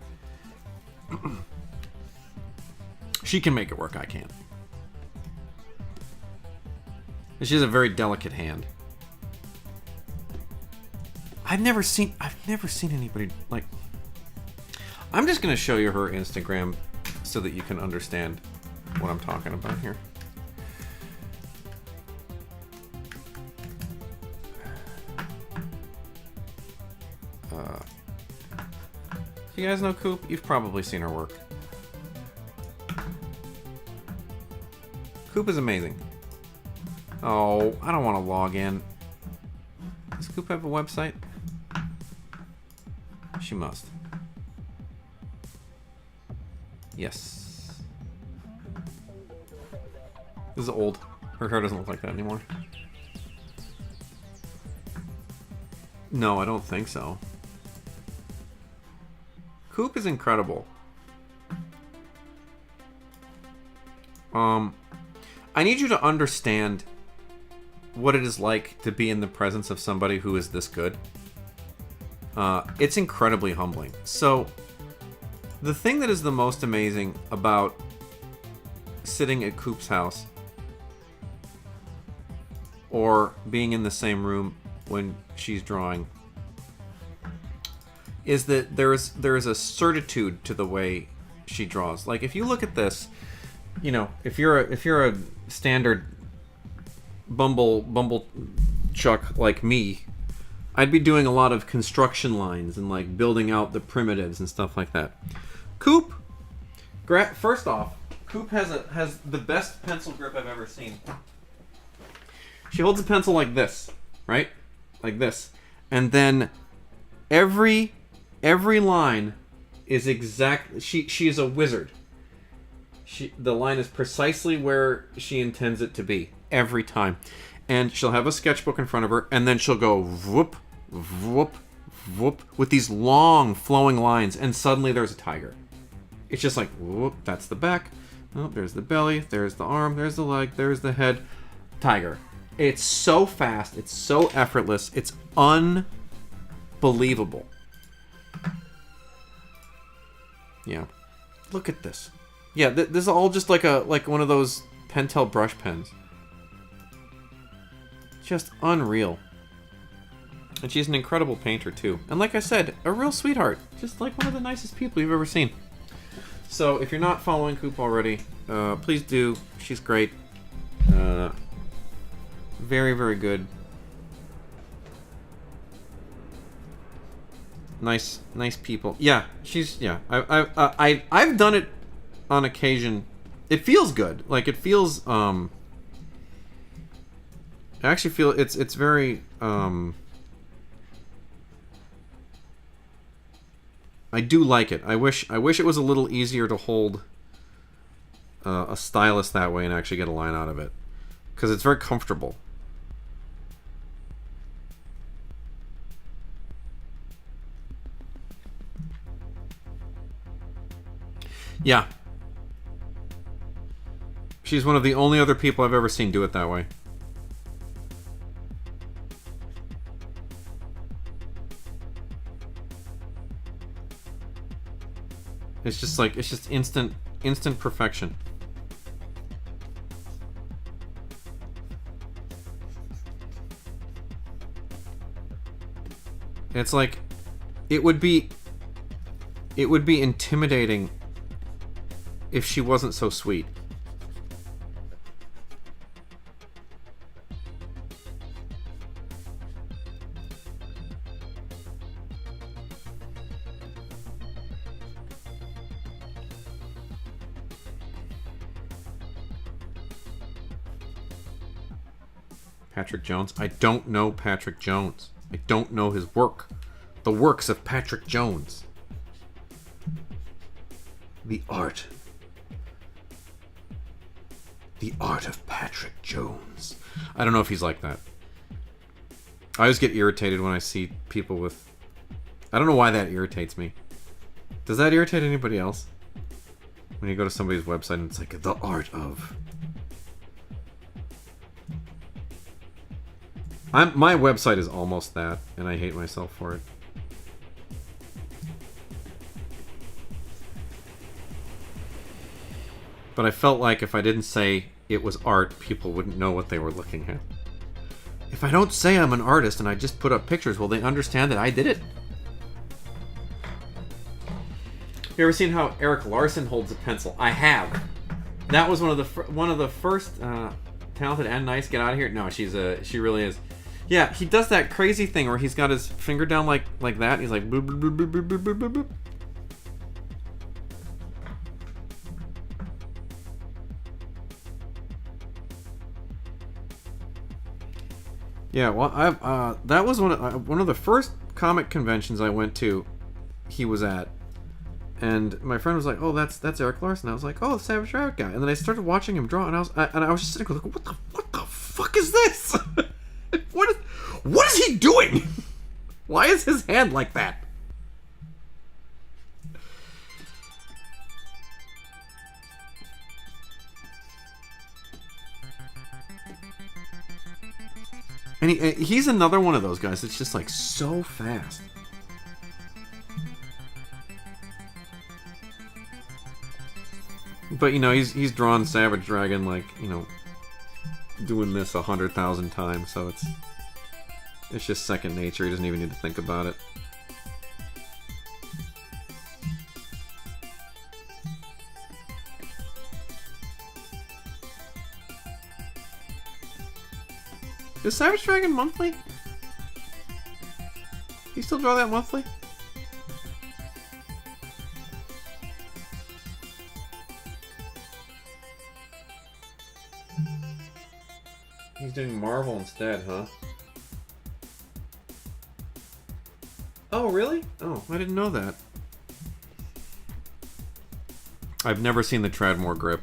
Speaker 3: She can make it work. I can't. She has a very delicate hand. I've never seen anybody like. I'm just gonna show you her Instagram so that you can understand what I'm talking about here. You guys know Coop? You've probably seen her work. Coop is amazing. Oh, I don't want to log in. Does Coop have a website? She must. Yes. This is old. Her hair doesn't look like that anymore. No, I don't think so. Coop is incredible. I need you to understand what it is like to be in the presence of somebody who is this good. It's incredibly humbling. So, the thing that is the most amazing about sitting at Coop's house or being in the same room when she's drawing is that there is a certitude to the way she draws. Like if you look at this, you know, if you're a standard bumble chuck like me, I'd be doing a lot of construction lines and like building out the primitives and stuff like that. Coop, first off, Coop has the best pencil grip I've ever seen. She holds a pencil like this, right? Like this. And then every line is exact. She is a wizard. The line is precisely where she intends it to be every time. And she'll have a sketchbook in front of her, and then she'll go whoop, whoop, whoop with these long flowing lines, and suddenly there's a tiger. It's just like whoop, that's the back. Oh, there's the belly, there's the arm, there's the leg, there's the head. Tiger. It's so fast, it's so effortless, it's unbelievable. Yeah. Look at this. Yeah, this is all just like one of those Pentel brush pens. Just unreal. And she's an incredible painter too. And like I said, a real sweetheart. Just like one of the nicest people you've ever seen. So if you're not following Coop already, please do. She's great. Very, very good. nice people. Yeah, she's yeah. I've done it on occasion. It feels good. Like it feels. I actually feel it's very. I do like it. I wish it was a little easier to hold a stylus that way and actually get a line out of it, because it's very comfortable. Yeah. She's one of the only other people I've ever seen do it that way. It's just like, it's just instant perfection. It's like, it would be intimidating if she wasn't so sweet. Patrick Jones? I don't know Patrick Jones. I don't know his work. The works of Patrick Jones. The art. The art of Patrick Jones. I don't know if he's like that. I always get irritated when I see people with... I don't know why that irritates me. Does that irritate anybody else? When you go to somebody's website and it's like, the art of... My website is almost that, and I hate myself for it. But I felt like if I didn't say it was art, people wouldn't know what they were looking at. If I don't say I'm an artist and I just put up pictures, will they understand that I did it? You ever seen how Eric Larson holds a pencil? I have. That was one of the first talented and nice. Get out of here! No, she really is. Yeah, he does that crazy thing where he's got his finger down like that. He's like boop, boop, boop, boop, boop, boop, boop, boop. Yeah, well, that was one of the first comic conventions I went to. He was at, and my friend was like, "Oh, that's Eric Larson." I was like, "Oh, the Savage Rabbit guy." And then I started watching him draw, and I was just sitting there like, "What the fuck is this? What is he doing? Why is his hand like that?" And he's another one of those guys that's just like so fast. But you know, he's drawn Savage Dragon like, you know, doing this 100,000 times, so it's just second nature. He doesn't even need to think about it. Is Savage Dragon monthly? You still draw that monthly? He's doing Marvel instead, huh? Oh, really? Oh, I didn't know that. I've never seen the Tradmore grip.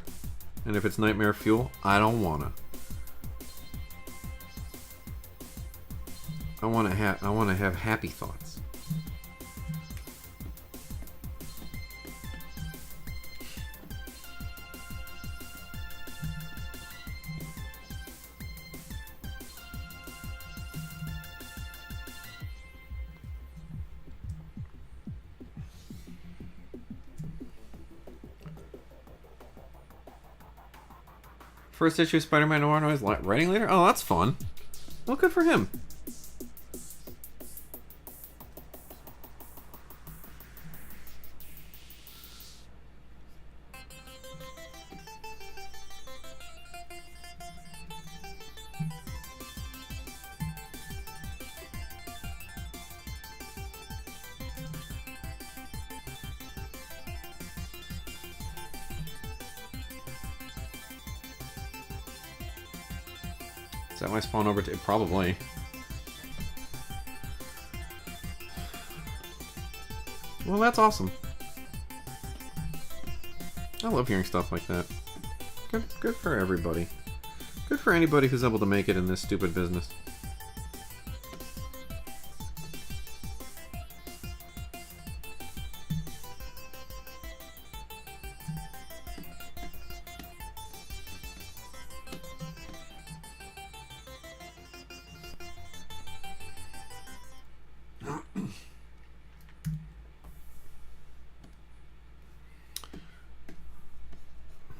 Speaker 3: And if it's Nightmare Fuel, I don't wanna. I want to have happy thoughts. First issue of Spider-Man Noir Noise writing later? Oh, that's fun. Well, good for him. Is that why I spawn over to... Probably. Well, that's awesome. I love hearing stuff like that. Good for everybody. Good for anybody who's able to make it in this stupid business.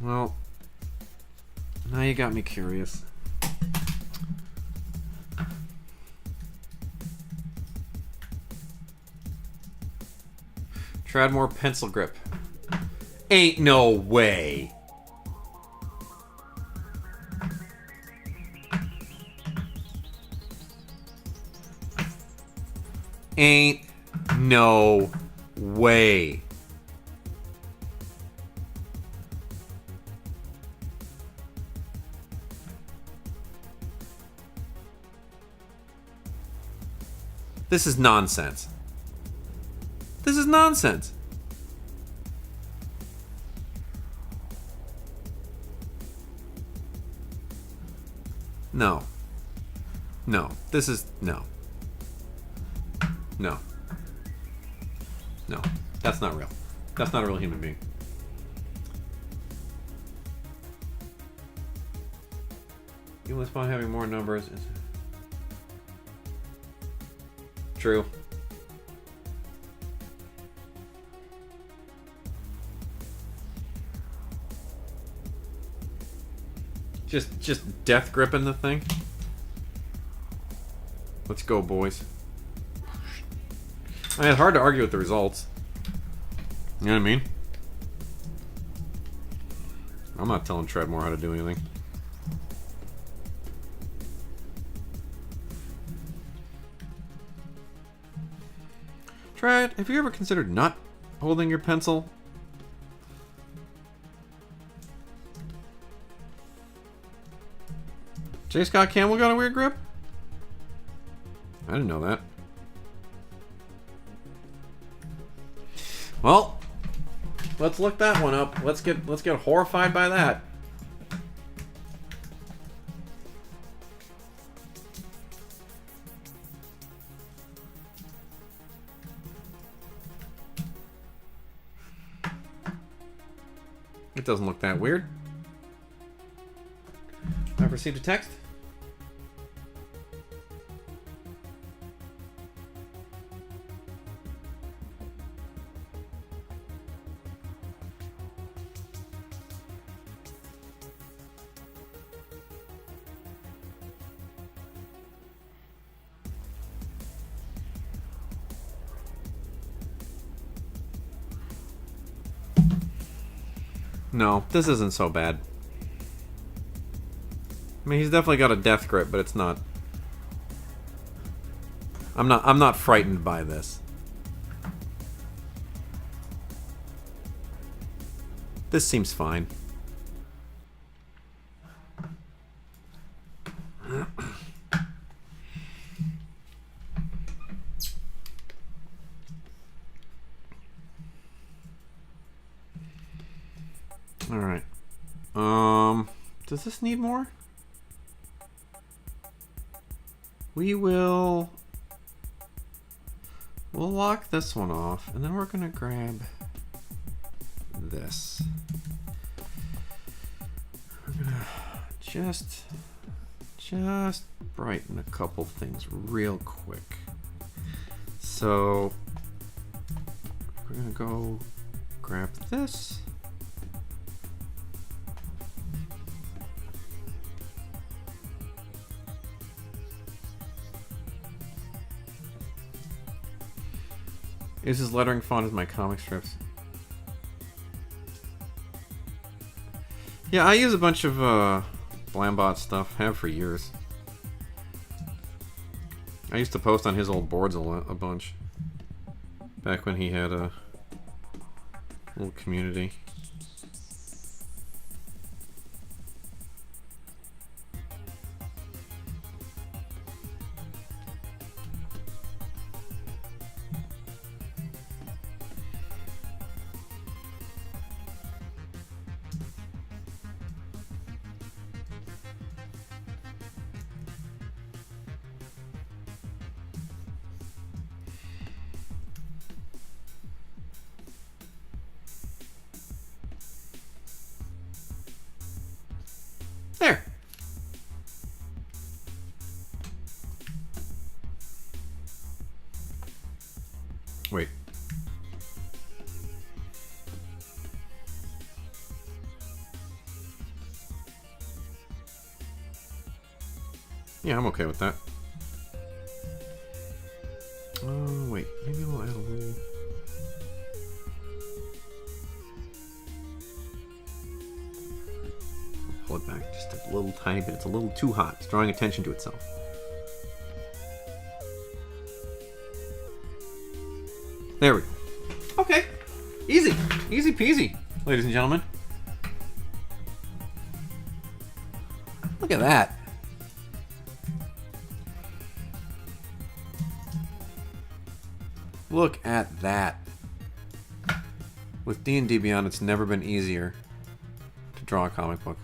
Speaker 3: Well, now you got me curious. Tradmore pencil grip. Ain't no way. Ain't no way. This is nonsense. This is nonsense. No. No. This is... No. No. No. That's not real. That's not a real human being. You must find having more numbers. True. Just death gripping the thing. Let's go, boys. I mean, it's hard to argue with the results. You know what I mean? I'm not telling Tradmore how to do anything. Trad, have you ever considered not holding your pencil? J. Scott Campbell got a weird grip? I didn't know that. Well, let's look that one up. Let's get horrified by that. It doesn't look that weird. I've received a text. No, this isn't so bad. I mean, he's definitely got a death grip, but it's not. I'm not frightened by this. This seems fine. All right. Does this need more? We'll lock this one off, and then we're gonna grab this. We're gonna just brighten a couple things real quick. So we're gonna go grab this. Uses lettering font as my comic strips. Yeah, I use a bunch of Blambot stuff. Have for years. I used to post on his old boards a bunch. Back when he had a little community. Yeah, I'm okay with that. Oh, wait. Maybe we'll add a little... Pull it back just a little tiny bit. It's a little too hot. It's drawing attention to itself. There we go. Okay. Easy. Easy peasy, ladies and gentlemen. Look at that. Look at that. With D&D Beyond, it's never been easier to draw a comic book.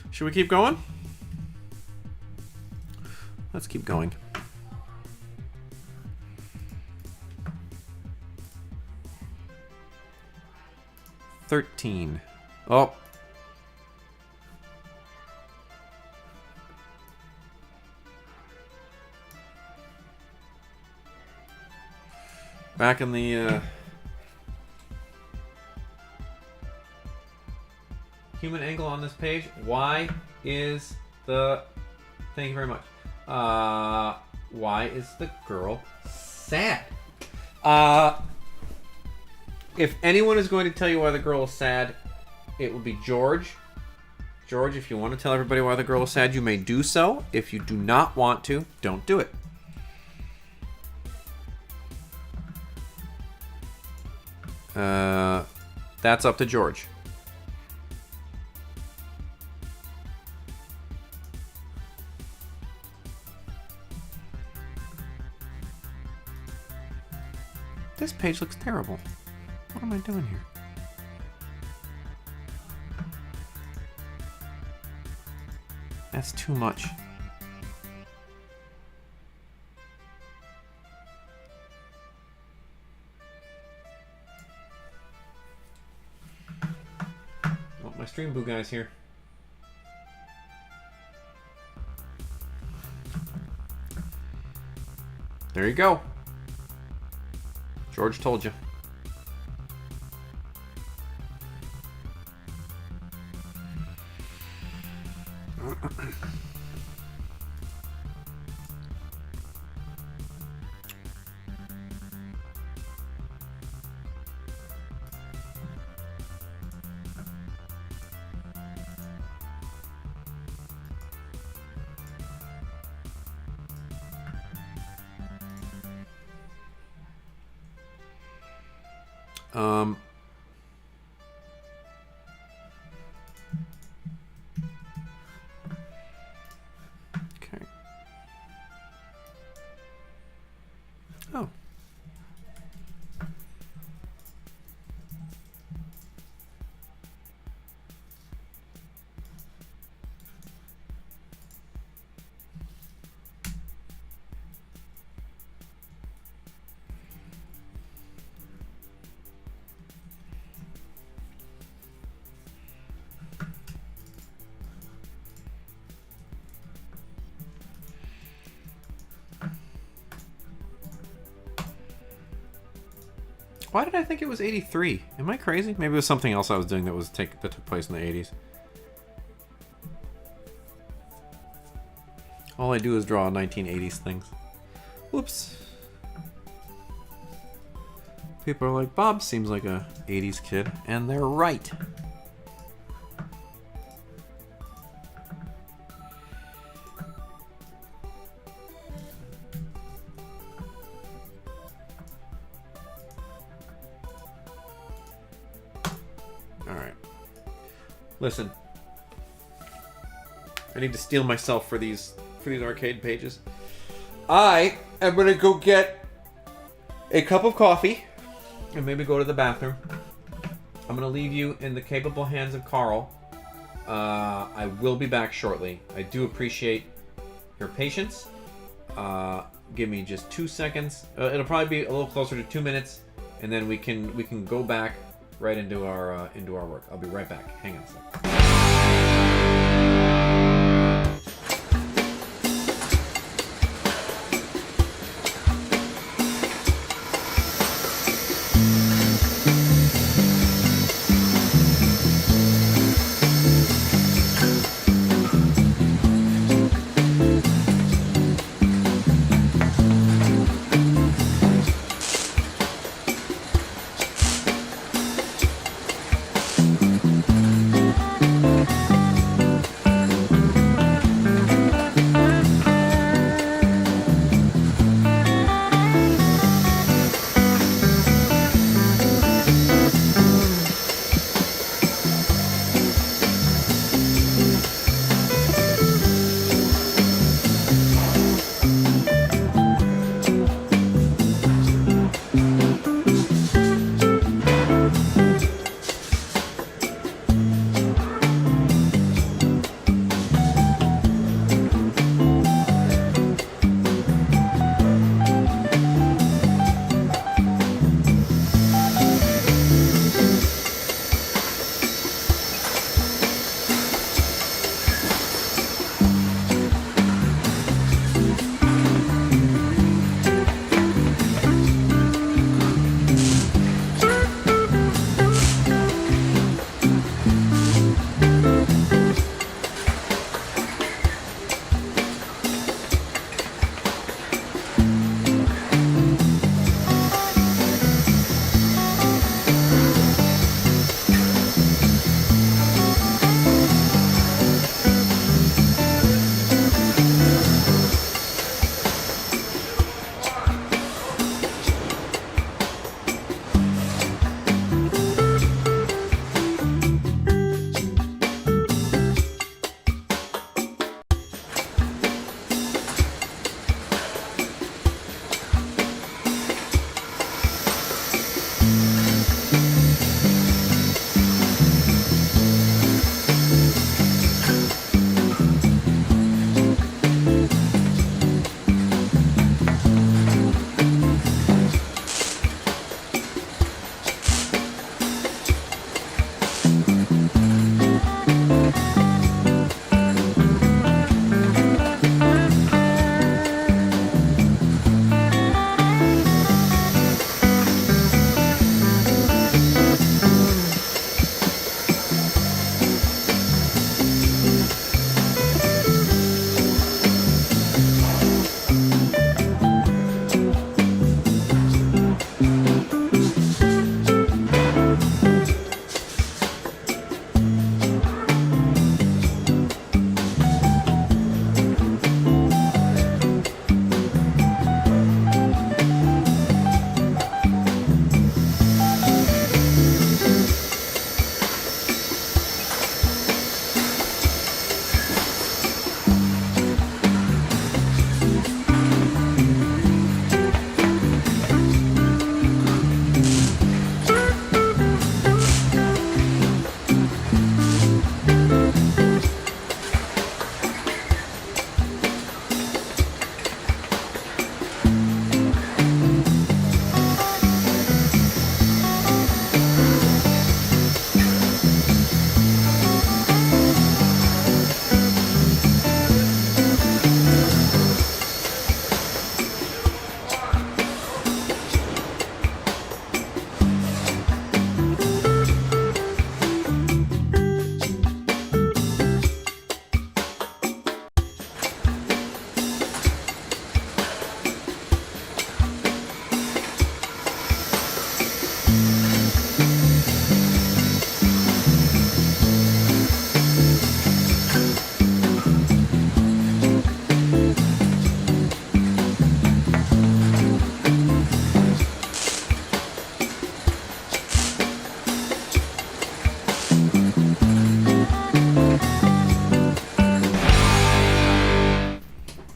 Speaker 3: Should we keep going? Let's keep going. $13. Oh. Back in the human angle on this page. Why is the... Thank you very much. Why is the girl sad? If anyone is going to tell you why the girl is sad, it would be George. George, if you want to tell everybody why the girl is sad, you may do so. If you do not want to, don't do it. That's up to George. This page looks terrible. What am I doing here? That's too much. Oh, my Stream Boo guy's here. There you go. George told you. Okay. Oh. Why did I think it was 83? Am I crazy? Maybe it was something else I was doing that took place in the 80s. All I do is draw 1980s things. Whoops. People are like, Bob seems like a 80s kid, and they're right. Listen, I need to steel myself for these arcade pages. I am gonna go get a cup of coffee and maybe go to the bathroom. I'm gonna leave you in the capable hands of Carl. I will be back shortly. I do appreciate your patience. Give me just 2 seconds. It'll probably be a little closer to 2 minutes. and then we can go back right into our work. I'll be right back. Hang on a second.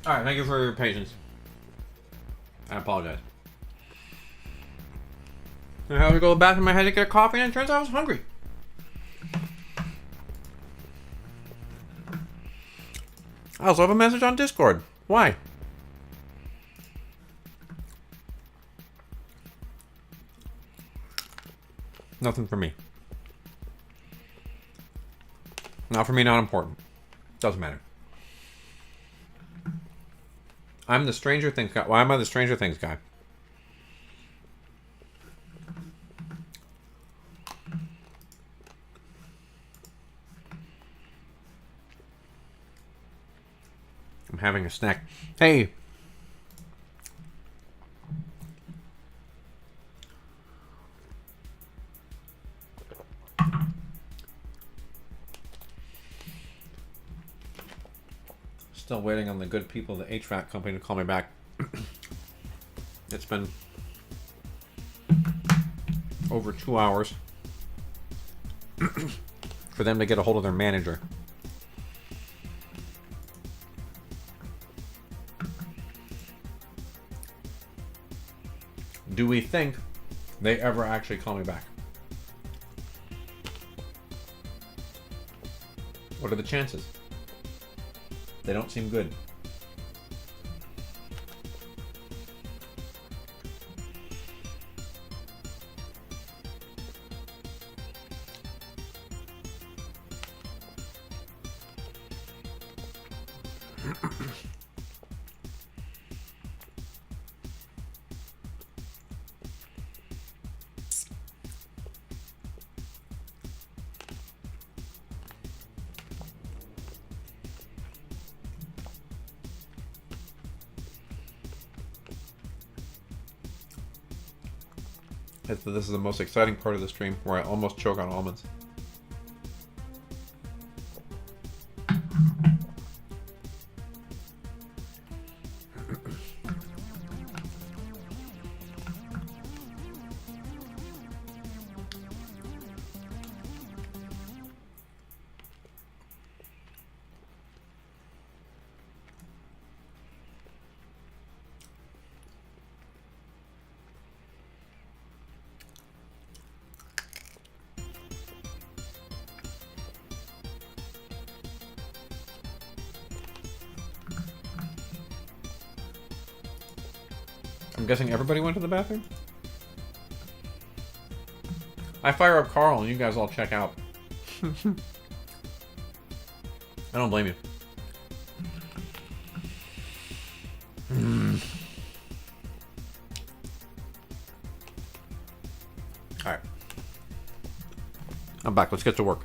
Speaker 3: Alright, thank you for your patience. I apologize. I had to go to the bathroom, I had to get a coffee, and it turns out I was hungry. I also have a message on Discord. Why? Nothing for me. Not for me, not important. Doesn't matter. I'm the Stranger Things guy. Why am I the Stranger Things guy? I'm having a snack. Hey! Still waiting on the good people of the HVAC company to call me back. It's been over 2 hours for them to get a hold of their manager. Do we think they ever actually call me back? What are the chances? They don't seem good. This is the most exciting part of the stream, where I almost choke on almonds. I'm guessing everybody went to the bathroom? I fire up Carl and you guys all check out. I don't blame you. Alright. I'm back. Let's get to work.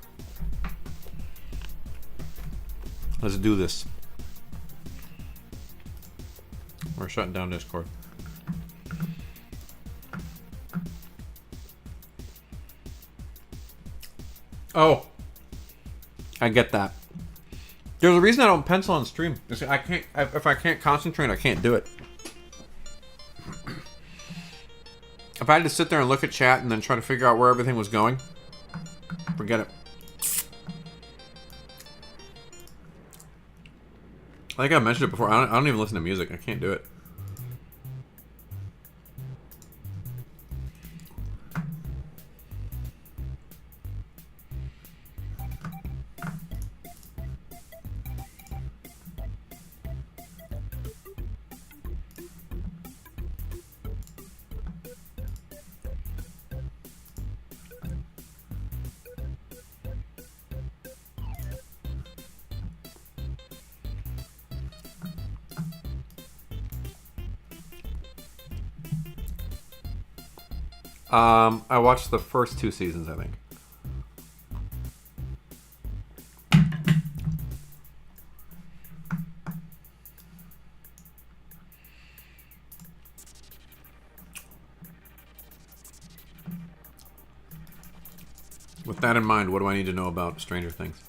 Speaker 3: Let's do this. We're shutting down Discord. Oh, I get that. There's a reason I don't pencil on stream. I can't. If I can't concentrate, I can't do it. If I had to sit there and look at chat and then try to figure out where everything was going, forget it. I think I mentioned it before. I don't even listen to music. I can't do it. I watched the first 2 seasons, I think. With that in mind, what do I need to know about Stranger Things?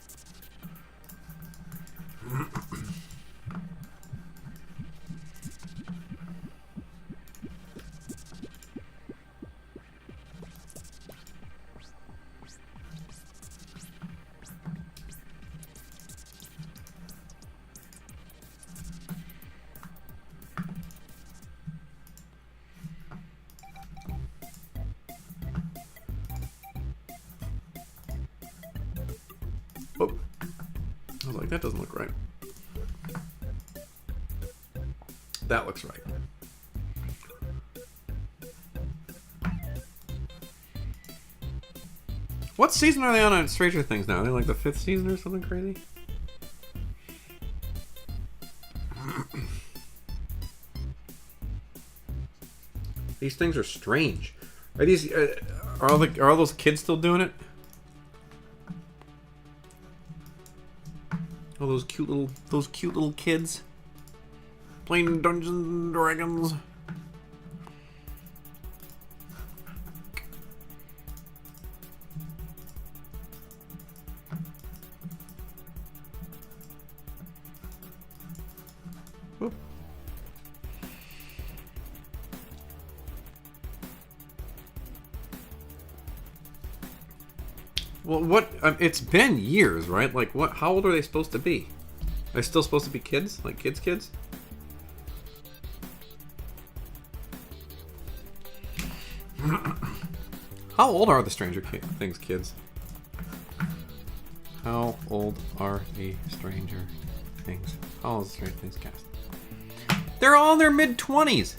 Speaker 3: Oh, I was like, that doesn't look right. That looks right. What season are they on Stranger Things now? Are they like the 5th season or something crazy? These things are strange. Are these are all those kids still doing it? All those cute little kids playing Dungeons and Dragons. Whoop. Well, what? It's been years, right? Like, what? How old are they supposed to be? Are they still supposed to be kids? Like kids? How old are the Stranger Things kids? How old are the Stranger Things? How old is the Stranger Things cast? They're all in their mid-20s.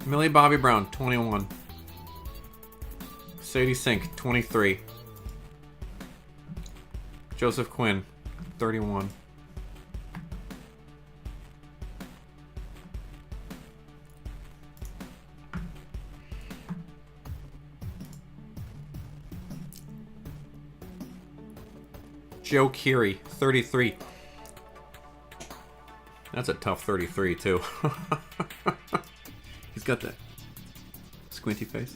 Speaker 3: Millie Bobby Brown, 21. Sadie Sink, 23. Joseph Quinn, 31. Joe Keery, 33. That's a tough 33, too. He's got that squinty face.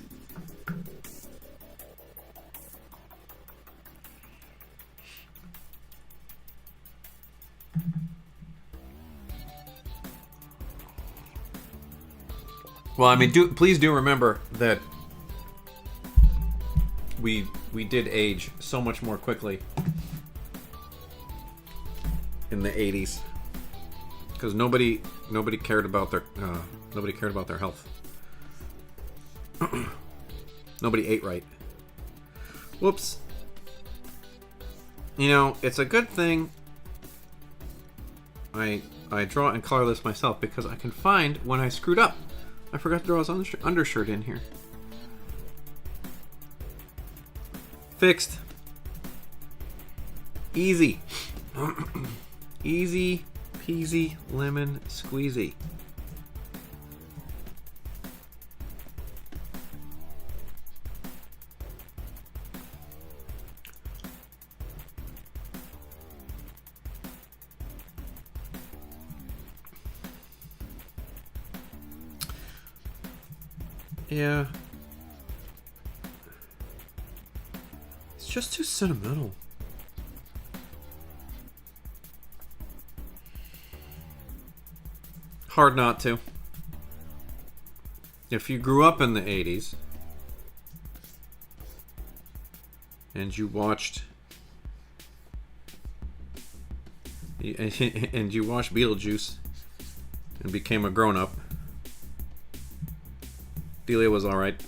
Speaker 3: Well, I mean, please do remember that we did age so much more quickly in the 80s because nobody cared about their health. Nobody ate right. Whoops. You know, it's a good thing I draw and color this myself because I can find when I screwed up. I forgot to throw his undershirt in here. Fixed. Easy. Easy peasy lemon squeezy. Yeah. It's just too sentimental. Hard not to. If you grew up in the 80s and you watched Beetlejuice and became a grown-up, Delia was alright.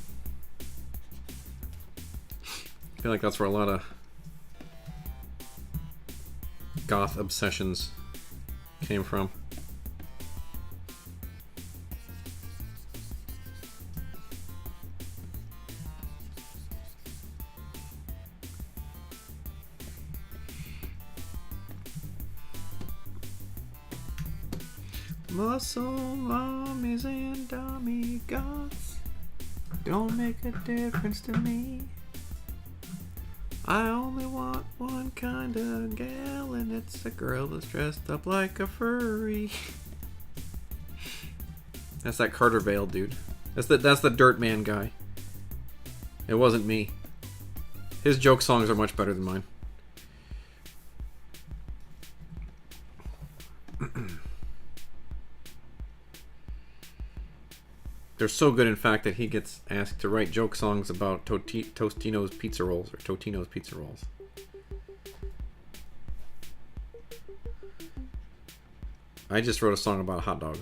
Speaker 3: I feel like that's where a lot of goth obsessions came from. Muscle mommies and dummy goths don't make a difference to me. I only want one kind of gal, and it's a girl that's dressed up like a furry. That's that Carter Vale dude. That's the Dirt Man guy. It wasn't me. His joke songs are much better than mine. They're so good, in fact, that he gets asked to write joke songs about Tostino's Pizza Rolls, or Totino's Pizza Rolls. I just wrote a song about a hot dog.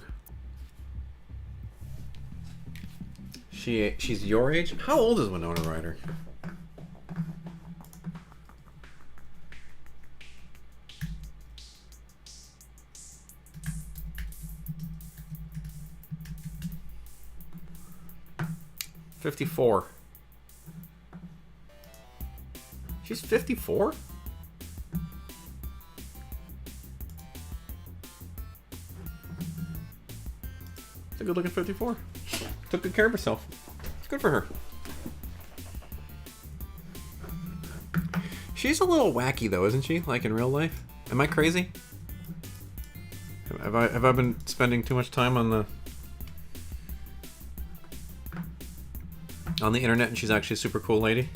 Speaker 3: She's your age? How old is Winona Ryder? 54. She's 54? It's a good looking 54. Took good care of herself. It's good for her. She's a little wacky though, isn't she? Like in real life? Am I crazy? Have I been spending too much time on the internet and she's actually a super cool lady?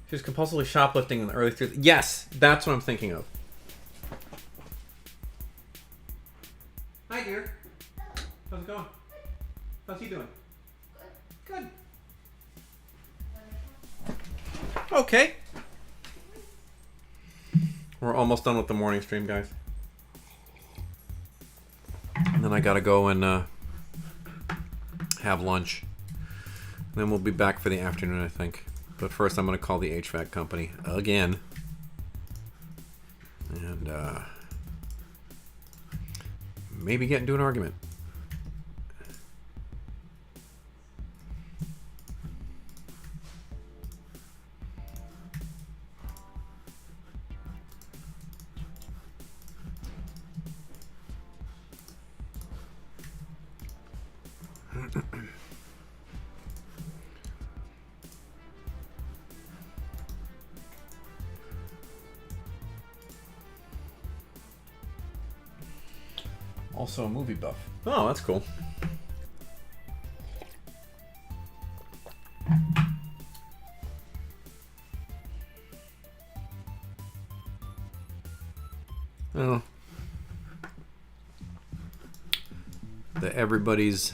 Speaker 3: She was compulsively shoplifting in the early 30s. Yes, that's what I'm thinking of. Hi, dear. How's it going? How's he doing? Good. Okay. We're almost done with the morning stream, guys. And then I gotta go and have lunch. And then we'll be back for the afternoon, I think. But first I'm going to call the HVAC company again. And maybe get into an argument. Also a movie buff. Oh, that's cool. Oh. Everybody's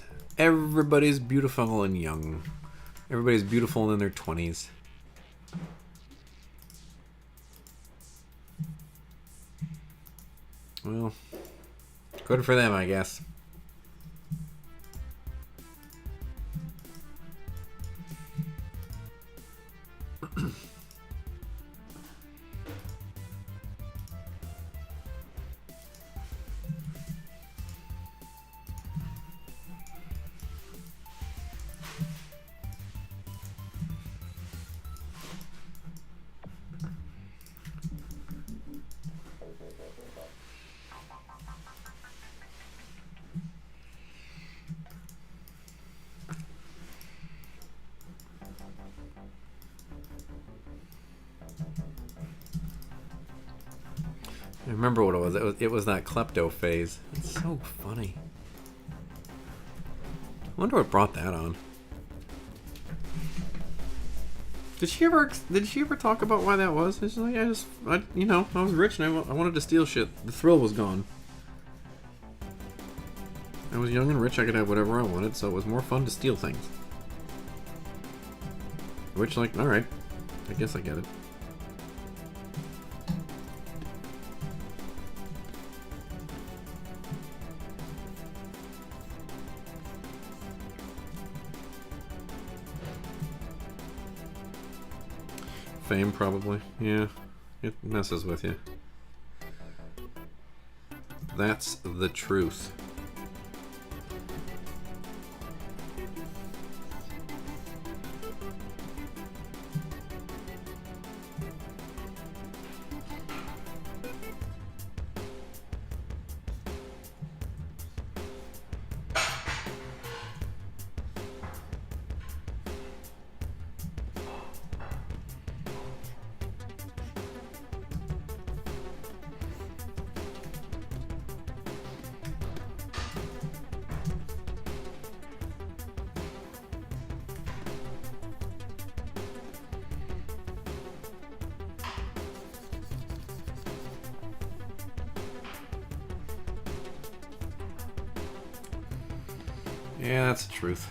Speaker 3: beautiful and young. Everybody's beautiful in their 20s. Well, good for them, I guess. I remember what it was. It was that klepto phase. It's so funny. I wonder what brought that on. Did she ever talk about why that was? It's like I was rich and I wanted to steal shit. The thrill was gone. I was young and rich. I could have whatever I wanted, so it was more fun to steal things. Which, like, all right, I guess I get it. Fame, probably. Yeah, it messes with you. That's the truth. Yeah, that's the truth.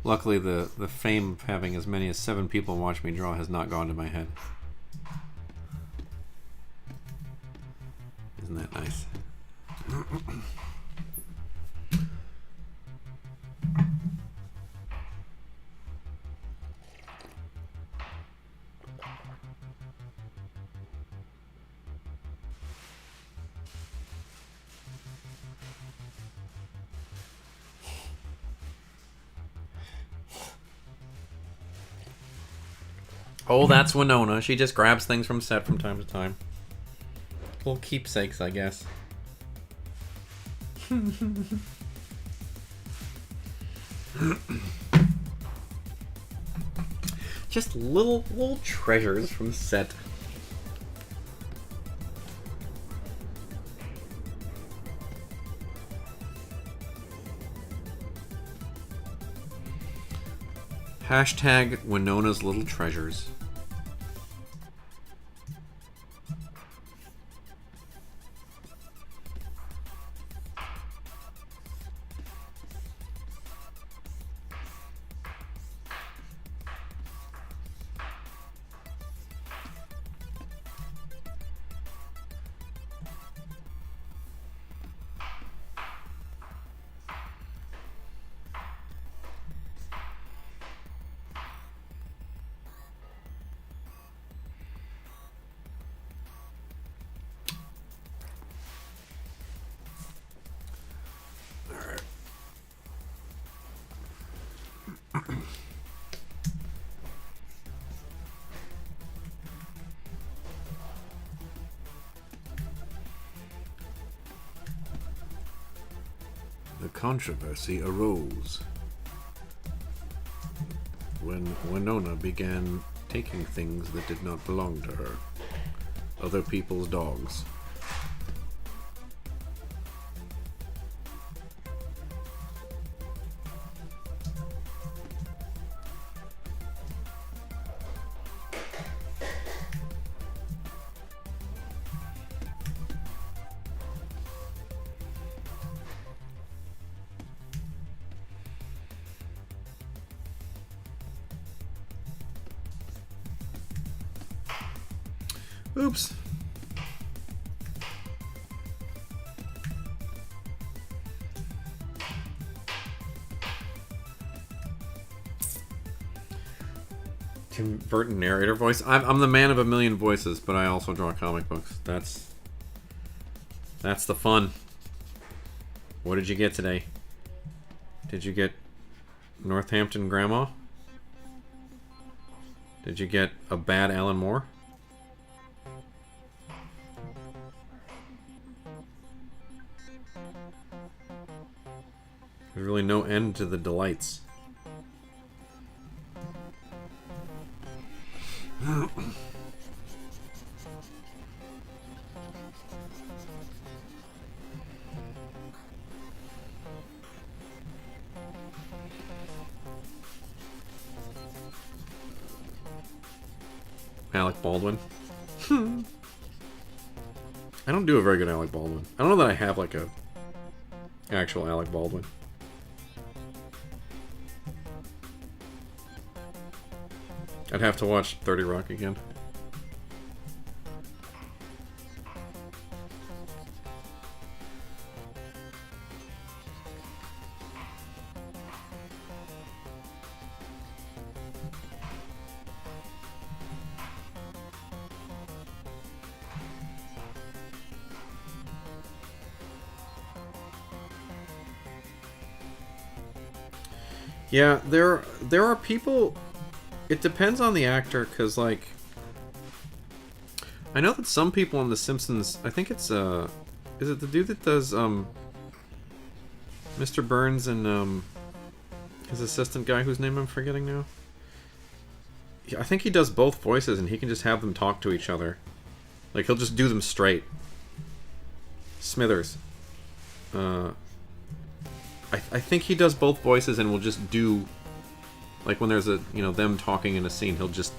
Speaker 3: Luckily, the fame of having as many as 7 people watch me draw has not gone to my head. Isn't that nice? Oh, that's Winona. She just grabs things from set from time to time. Little keepsakes, I guess. Just little treasures from set. Hashtag Winona's Little Treasures. The controversy arose when Winona began taking things that did not belong to her. Other people's dogs. Oops. Tim Burton narrator voice. I'm the man of a million voices, but I also draw comic books. That's the fun. What did you get today? Did you get Northampton Grandma? Did you get a bad Alan Moore? There's really no end to the delights. Alec Baldwin. I don't do a very good Alec Baldwin. I don't know that I have like a actual Alec Baldwin. I'd have to watch 30 Rock again. Yeah, there are people. It depends on the actor, because, like, I know that some people on The Simpsons, I think it's, is it the dude that does, Mr. Burns and, his assistant guy whose name I'm forgetting now? Yeah, I think he does both voices, and he can just have them talk to each other. Like, he'll just do them straight. Smithers. I think he does both voices and will just do, like, when there's a, them talking in a scene, he'll just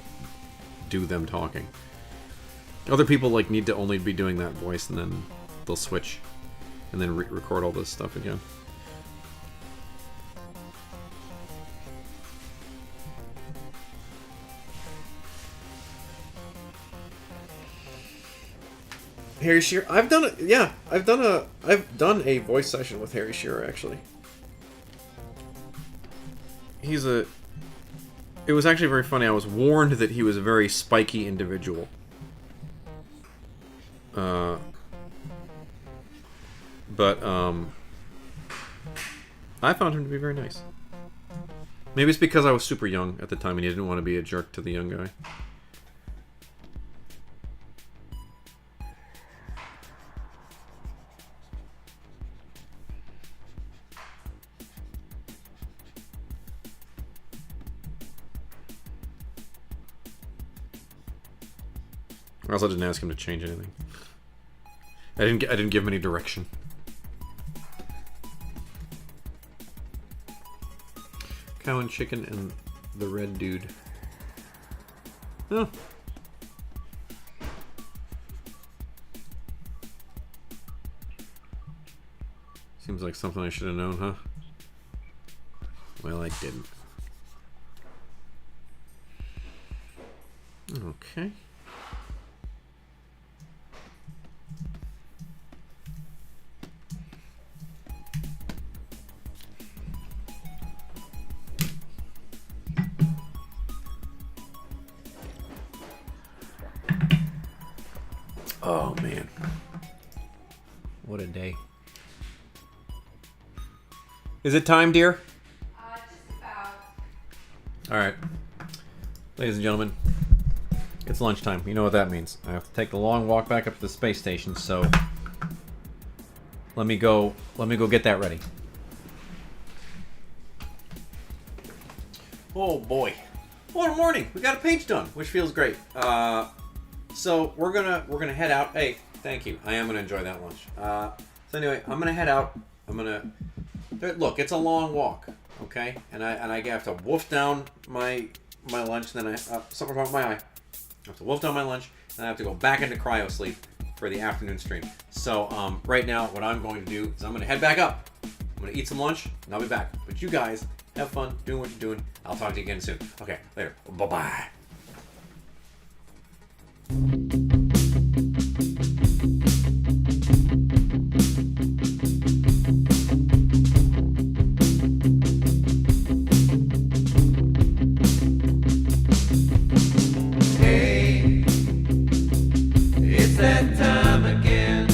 Speaker 3: do them talking. Other people, like, need to only be doing that voice, and then they'll switch and then record all this stuff again. Harry Shearer. I've done it. Yeah, I've done a voice session with Harry Shearer actually. It was actually very funny. I was warned that he was a very spiky individual. But I found him to be very nice. Maybe it's because I was super young at the time and he didn't want to be a jerk to the young guy. I also didn't ask him to change anything. I didn't give him any direction. Cow and chicken and the red dude. Oh. Seems like something I should have known, huh? Well, I didn't. Okay. Oh, man. What a day. Is it time, dear?
Speaker 1: Just about.
Speaker 3: Alright. Ladies and gentlemen, it's lunchtime. You know what that means. I have to take the long walk back up to the space station, so let me go get that ready. Oh boy. What morning. We got a page done, which feels great. So we're gonna head out. Hey, thank you. I am gonna enjoy that lunch. So anyway, I'm gonna head out. Look, it's a long walk, okay? And I have to wolf down my lunch. Then something wrong with my eye. I have to wolf down my lunch. Then I have to go back into cryo sleep for the afternoon stream. So right now, what I'm going to do is I'm gonna head back up. I'm gonna eat some lunch and I'll be back. But you guys have fun doing what you're doing. I'll talk to you again soon. Okay, later. Bye bye.
Speaker 2: Hey, it's that time again.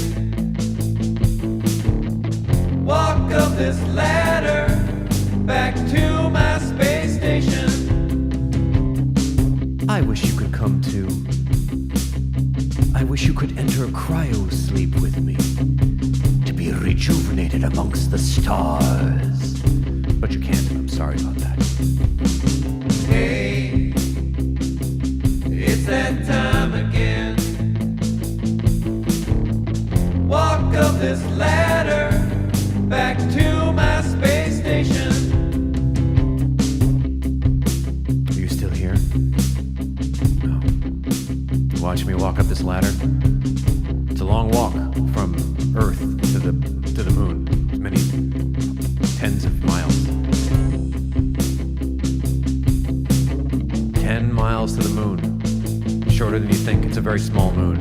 Speaker 2: Walk up this ladder back to my space station. I wish you could come too. I wish you could enter cryo sleep with me to be rejuvenated amongst the stars. But you can't, and I'm sorry about that. Hey, it's that time again. Walk up this ladder back to my space station. Are you still here? No. Watch me walk up this ladder. It's a long walk from Earth to the moon. Many tens of miles. 10 miles to the moon. Shorter than you think. It's a very small moon.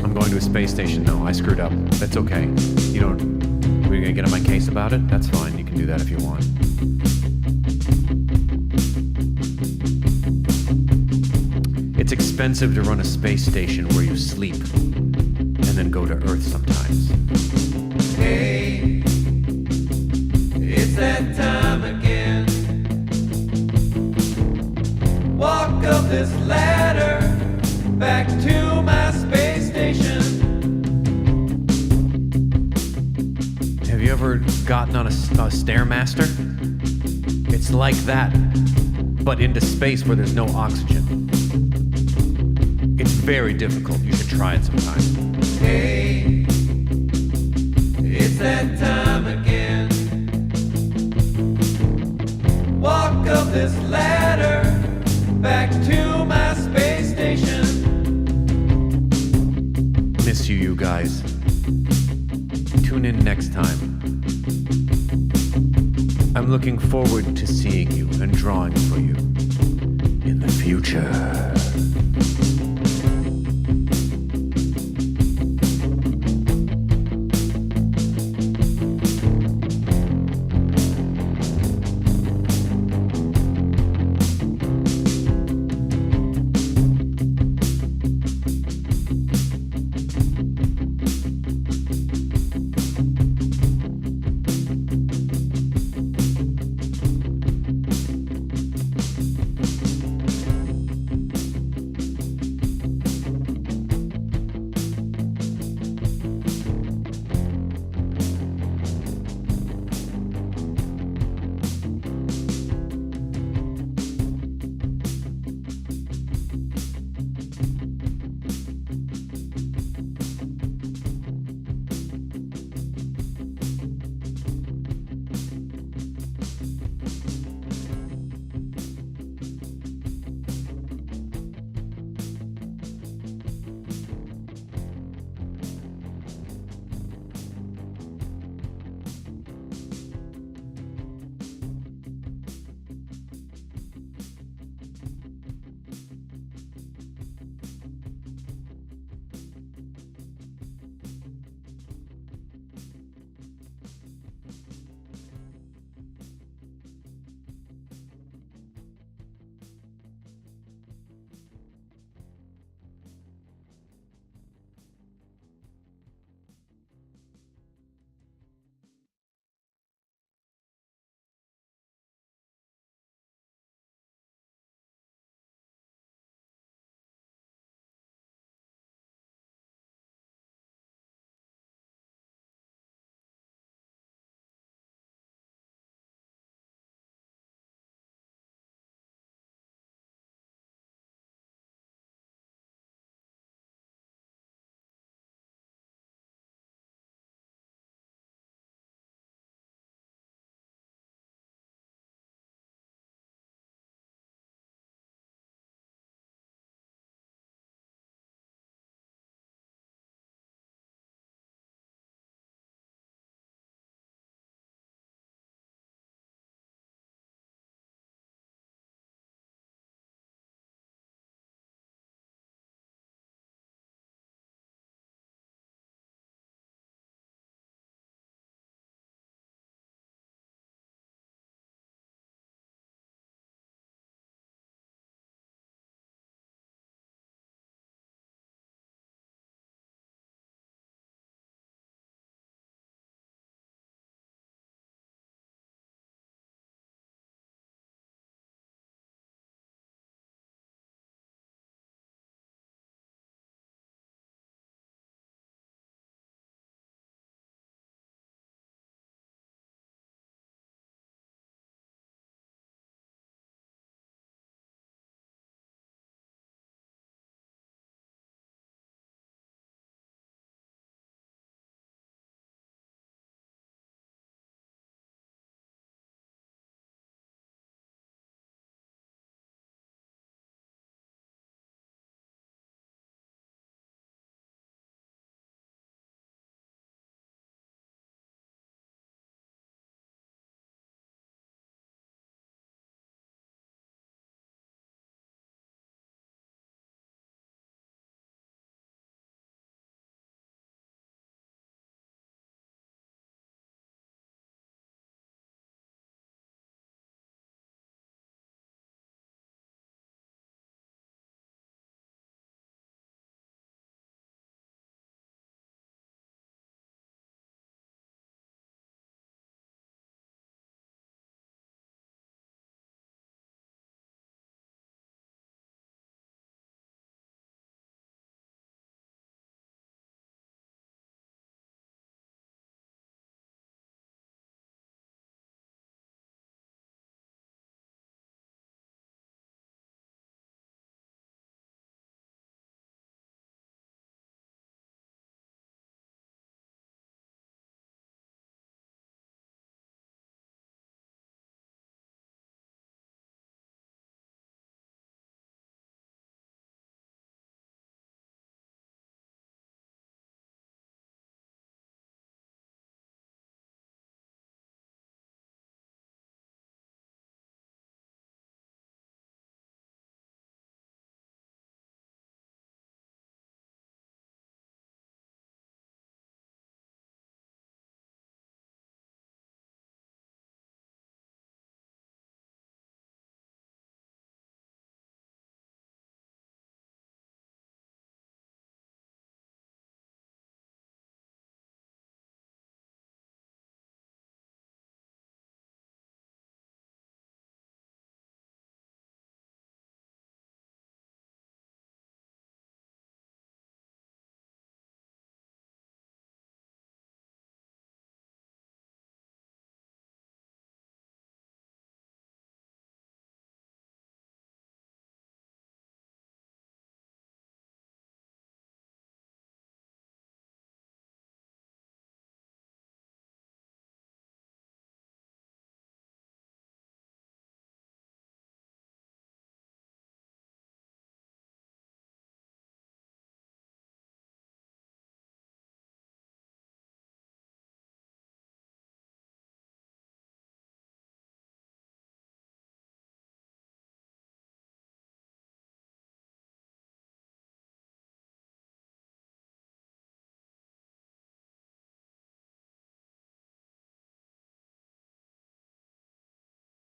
Speaker 2: I'm going to a space station though. I screwed up. That's okay. We're gonna get on my case about it? That's fine. You can do that if you want. It's expensive to run a space station where you sleep and then go to Earth sometimes. Hey, it's that time again. Walk up this ladder back to my space station. Have you ever gotten on a Stairmaster? It's like that, but into space where there's no oxygen. It's very difficult. You should try it sometime. Hey, it's that time again. Walk up this ladder back to my space station. Miss you guys. tune in next time. I'm looking forward to seeing you and drawing for you in the future.